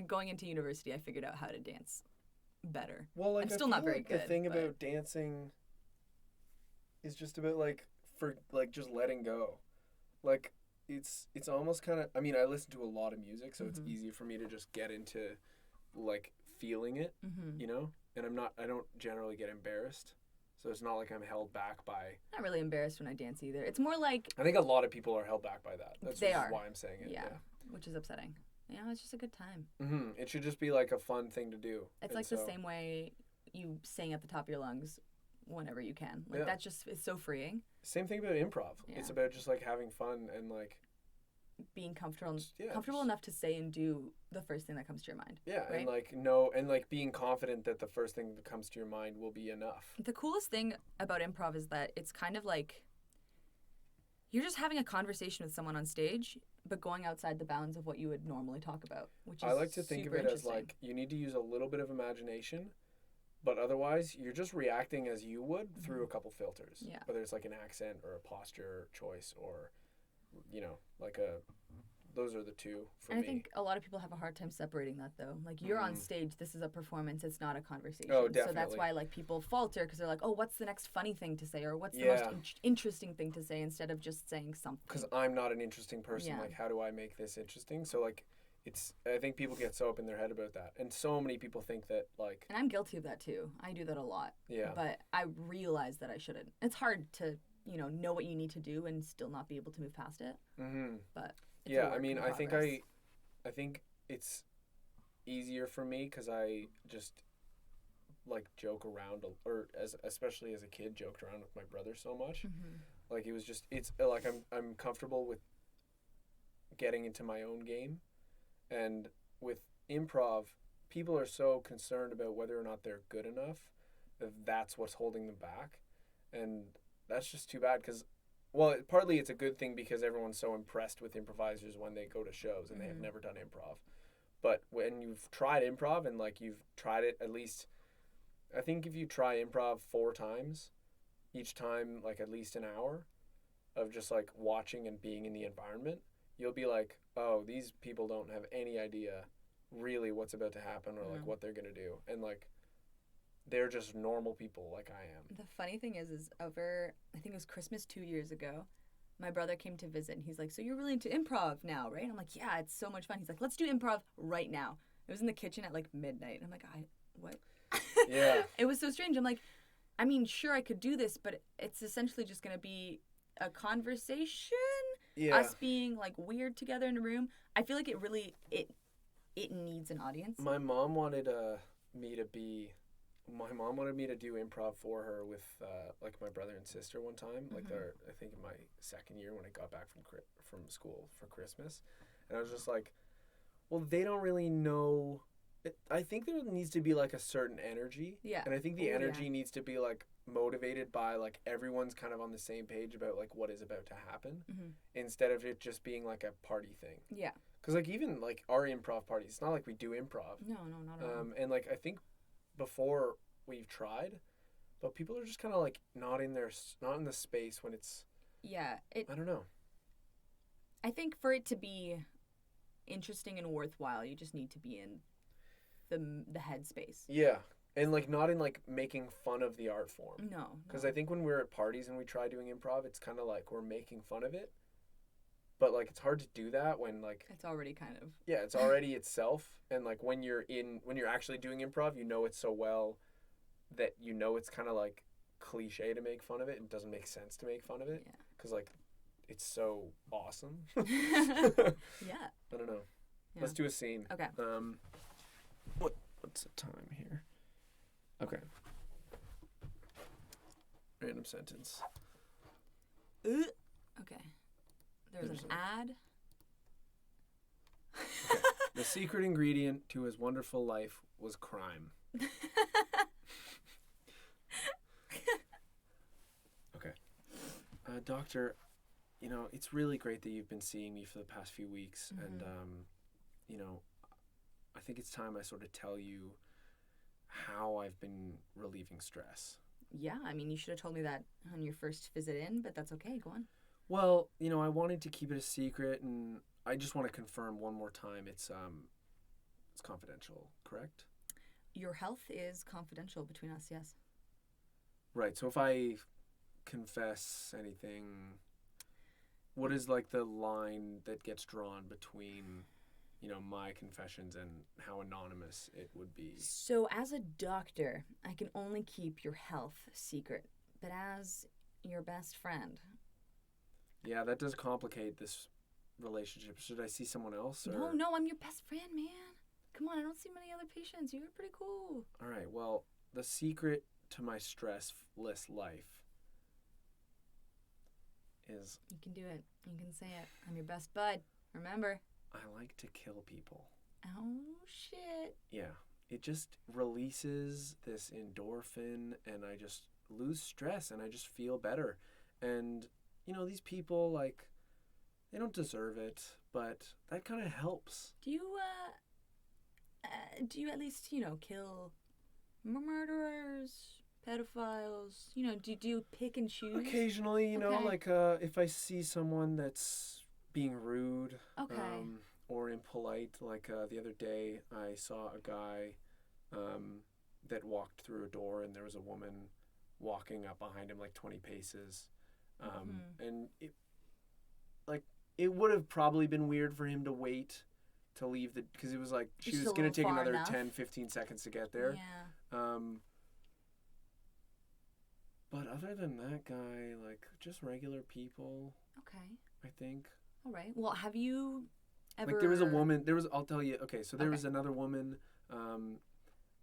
going into university. I figured out how to dance better. Well, like I'm I still not feel very like good. The thing but about dancing is just about just letting go. Like it's almost kind of. I mean, I listen to a lot of music, so it's easy for me to just get into like feeling it, you know. And I don't generally get embarrassed, so it's not like I'm held back by. not really embarrassed when I dance either. It's more like I think a lot of people are held back by that. That's They just are. why I'm saying it. yeah, which is upsetting. It's just a good time. It should just be like a fun thing to do. It's And like so, the same way you sing at the top of your lungs whenever you can. Like Yeah. that's just it's so freeing. Same thing about improv. It's Yeah. about just like having fun and like Being comfortable Yeah, comfortable just- enough to say and do the first thing that comes to your mind. yeah, right? and like no, and like being confident that the first thing that comes to your mind will be enough. The coolest thing about improv is that it's kind of like you're just having a conversation with someone on stage, but going outside the bounds of what you would normally talk about, which is I like to think of super it as interesting. like you need to use a little bit of imagination, but otherwise you're just reacting as you would through a couple filters. Yeah. Whether it's like an accent or a posture choice or, like those are the two for And me. I think a lot of people have a hard time separating that though. Like you're on stage, this is a performance, it's not a conversation. Oh, So that's definitely. why like people falter because they're like, oh, what's the next funny thing to say or what's the Yeah. most interesting thing to say instead of just saying something. Because I'm not an interesting person. Yeah. Like, how do I make this interesting? So, like, I think people get so up in their head about that. And so many people think that, like, And I'm guilty of that too. I do that a lot. yeah. But I realize that I shouldn't. It's hard to, know what you need to do and still not be able to move past it. Mm-hmm. But it's a Yeah, work I mean, in I think progress. I think it's easier for me because I just, like, joke around, especially as a kid, joked around with my brother so much. Like, it was just, it's, like, I'm comfortable with getting into my own game. And with improv, people are so concerned about whether or not they're good enough that that's what's holding them back. And that's just too bad because, well, partly it's a good thing because everyone's so impressed with improvisers when they go to shows and they have never done improv. But when you've tried improv and, like, you've tried it at least, I think if you try improv 4 times, each time, like, at least an hour of just, like, watching and being in the environment, you'll be like, oh, these people don't have any idea really what's about to happen or, like, what they're going to do. And, like, they're just normal people like I am. The funny thing is over, I think it was Christmas 2 years ago, my brother came to visit and he's like, so you're really into improv now, right? I'm like, yeah, it's so much fun. He's like, let's do improv right now. It was in the kitchen at like midnight. And I'm like, what? Yeah. It was so strange. I'm like, I mean, sure, I could do this, but it's essentially just going to be a conversation. Yeah. Us being like weird together in a room. I feel like it really, it needs an audience. My mom wanted me to do improv for her with like my brother and sister one time. Like I think in my second year when I got back from school for Christmas, and I was just like, well, they don't really know. I think there needs to be like a certain energy. Yeah. And I think the Oh, energy yeah. needs to be like motivated by like everyone's kind of on the same page about like what is about to happen, instead of it just being like a party thing. Yeah. Because like even like our improv parties, it's not like we do improv. No, not at all. And like I think before we've tried, but people are just kind of like not in the space when it's. Yeah. I don't know. I think for it to be interesting and worthwhile. You just need to be in the headspace. Yeah. And, like, not in, like, making fun of the art form. No. Because I think when we're at parties and we try doing improv, it's kind of like we're making fun of it. But, like, it's hard to do that when, like... It's already kind of... Yeah, it's already itself. And, like, when you're actually doing improv, you know it so well that you know it's kind of, like, cliche to make fun of it. It doesn't make sense to make fun of it. Yeah. Because, like, it's so awesome. Yeah. I don't know. Yeah. Let's do a scene. Okay. What's the time here? Okay. Random sentence. Okay. There's an ad. Okay. The secret ingredient to his wonderful life was crime. Okay. Doctor, you know, it's really great that you've been seeing me for the past few weeks. Mm-hmm. And, you know, I think it's time I sort of tell you how I've been relieving stress. Yeah, I mean, you should have told me that on your first visit in, but that's okay. Go on. Well, you know, I wanted to keep it a secret, and I just want to confirm one more time it's confidential, correct? Your health is confidential between us, yes. Right. So if I confess anything, what is like the line that gets drawn between, you know, my confessions and how anonymous it would be? So as a doctor, I can only keep your health secret, but as your best friend... Yeah, that does complicate this relationship. Should I see someone else? Or... No, I'm your best friend, man. Come on, I don't see many other patients. You're pretty cool. All right, well, the secret to my stressless life is... You can do it. You can say it. I'm your best bud. Remember? I like to kill people. Oh, shit. Yeah, it just releases this endorphin, and I just lose stress, and I just feel better. And... you know, these people, like, they don't deserve it, but that kind of helps. Do you at least, you know, kill murderers, pedophiles? You know, do you pick and choose? Occasionally, you know, like, if I see someone that's being rude or impolite, like, the other day I saw a guy that walked through a door, and there was a woman walking up behind him, like, 20 paces. And it would have probably been weird for him to wait to leave because it was like she was going to take another 10-15 seconds to get there. Yeah. But other than that guy, like, just regular people. Okay. I think. All right. Well, have you ever... Like, there was a woman, I'll tell you, okay, so there was another woman,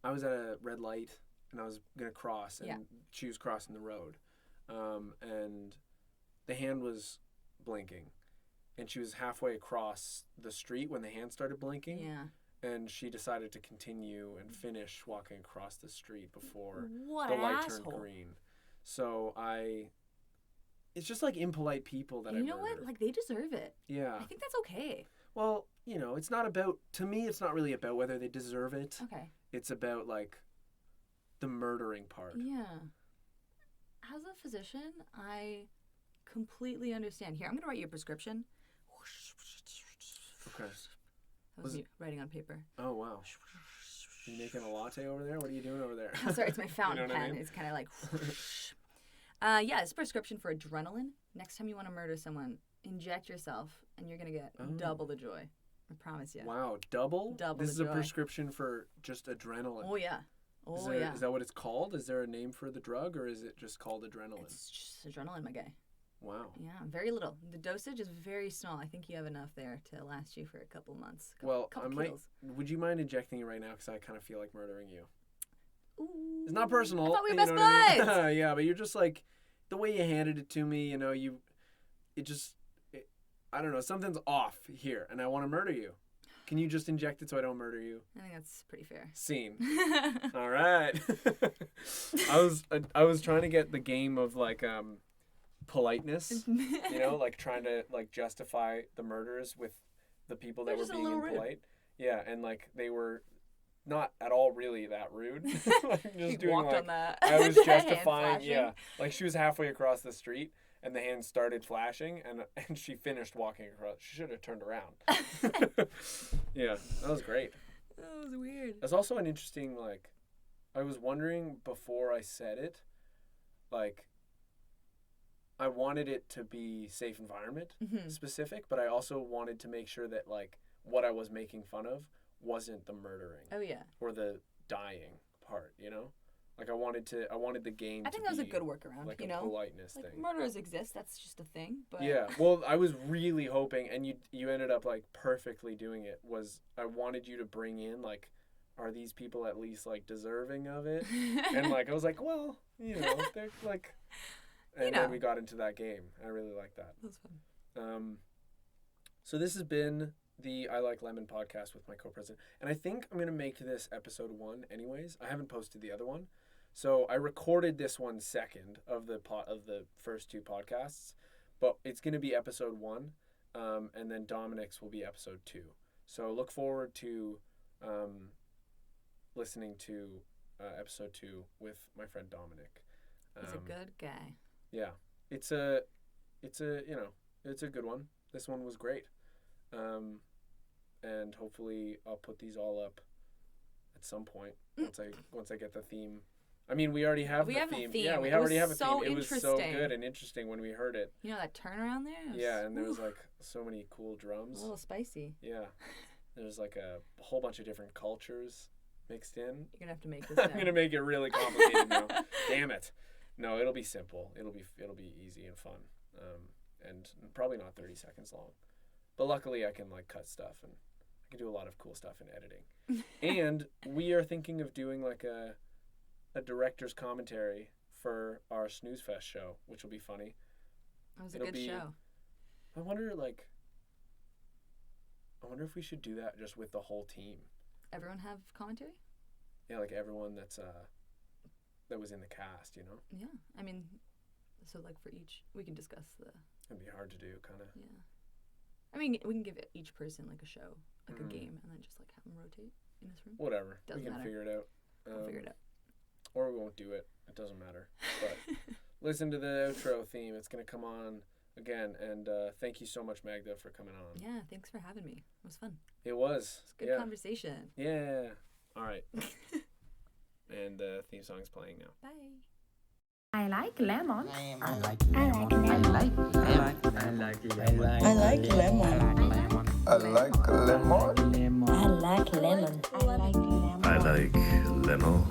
I was at a red light, and I was going to cross, and she was crossing the road. And the hand was blinking, and she was halfway across the street when the hand started blinking. Yeah. And she decided to continue and finish walking across the street before what the light asshole. turned green. So it's just like impolite people that I murder. You know what? Like, they deserve it. Yeah. I think that's okay. Well, you know, it's not about, to me, it's not really about whether they deserve it. Okay. It's about, like, the murdering part. Yeah. As a physician, I completely understand. Here, I'm going to write you a prescription. Okay. That was me writing on paper. Oh, wow. Are you making a latte over there? What are you doing over there? Oh, sorry, it's my fountain You know what I pen. mean? It's kind of like... yeah, it's a prescription for adrenaline. Next time you want to murder someone, inject yourself, and you're going to get double the joy. I promise you. Wow, double? Double This the is joy. a prescription for just adrenaline. Oh, yeah. Oh, is yeah. Is that what it's called? Is there a name for the drug, or is it just called adrenaline? It's just adrenaline, my guy. Wow. Yeah, very little. The dosage is very small. I think you have enough there to last you for a couple months. Would you mind injecting it right now? Because I kind of feel like murdering you. Ooh. It's not personal. I thought we were you best know what I mean? buds. Yeah, but you're just like, the way you handed it to me, you know, I don't know, something's off here, and I want to murder you. Can you just inject it so I don't murder you? I think that's pretty fair. Scene. All right. I was trying to get the game of, like, politeness, you know, like trying to, like, justify the murders with the people that were being impolite. Yeah, and, like, they were not at all really that rude. Like, just you doing, walked like, on that. I was hand justifying, flashing. yeah. Like, she was halfway across the street, and the hand started flashing, and she finished walking across. She should have turned around. Yeah, that was great. That was weird. That's also an interesting, like, I was wondering before I said it, like, I wanted it to be safe environment specific, but I also wanted to make sure that, like, what I was making fun of wasn't the murdering. Oh, yeah. Or the dying part, you know? Like, I wanted the game I think to that was a be good workaround, like you a know? politeness Like, thing. murderers exist, that's just a thing, but... Yeah, well, I was really hoping, and you ended up, like, perfectly doing it, was I wanted you to bring in, like, are these people at least, like, deserving of it? And, like, I was like, well, you know, they're, like... And then we got into that game. I really liked that. That was fun. So this has been the I Like Lemon podcast with my co-president. And I think I'm going to make this episode 1 anyways. I haven't posted the other one. So I recorded this one second of the first 2 podcasts. But it's going to be episode 1. And then Dominic's will be episode 2. So look forward to listening to episode 2 with my friend Dominic. He's a good guy. Yeah, it's a good one. This one was great. And hopefully I'll put these all up at some point once I get the theme. I mean, we already have the theme. Yeah, we already have a theme. It was so good and interesting when we heard it. You know that turnaround there? Yeah, and there was like so many cool drums. A little spicy. Yeah. There's like a whole bunch of different cultures mixed in. You're going to have to make this now. I'm going to make it really complicated now. Damn it. No, it'll be simple. It'll be easy and fun, and probably not 30 seconds long. But luckily, I can like cut stuff, and I can do a lot of cool stuff in editing. And we are thinking of doing like a director's commentary for our Snooze Fest show, which will be funny. That was a good show. I wonder if we should do that just with the whole team. Everyone have commentary? Yeah, like everyone that was in the cast, you know? Yeah. I mean, so like for each, we can discuss the... It'd be hard to do, kind of. Yeah. I mean, we can give each person like a show, like a game, and then just like have them rotate in this room. Whatever. Doesn't we can matter. figure it out. We'll figure it out. Or we won't do it. It doesn't matter. But listen to the outro theme. It's going to come on again. And thank you so much, Magda, for coming on. Yeah, thanks for having me. It was fun. It was. It's a good conversation. Yeah. All right. And the theme song's playing now. Bye. I like lemon. I like lemon. I like lemon. I like lemon. I like lemon. I like lemon. I like lemon. I like lemon. I like limo.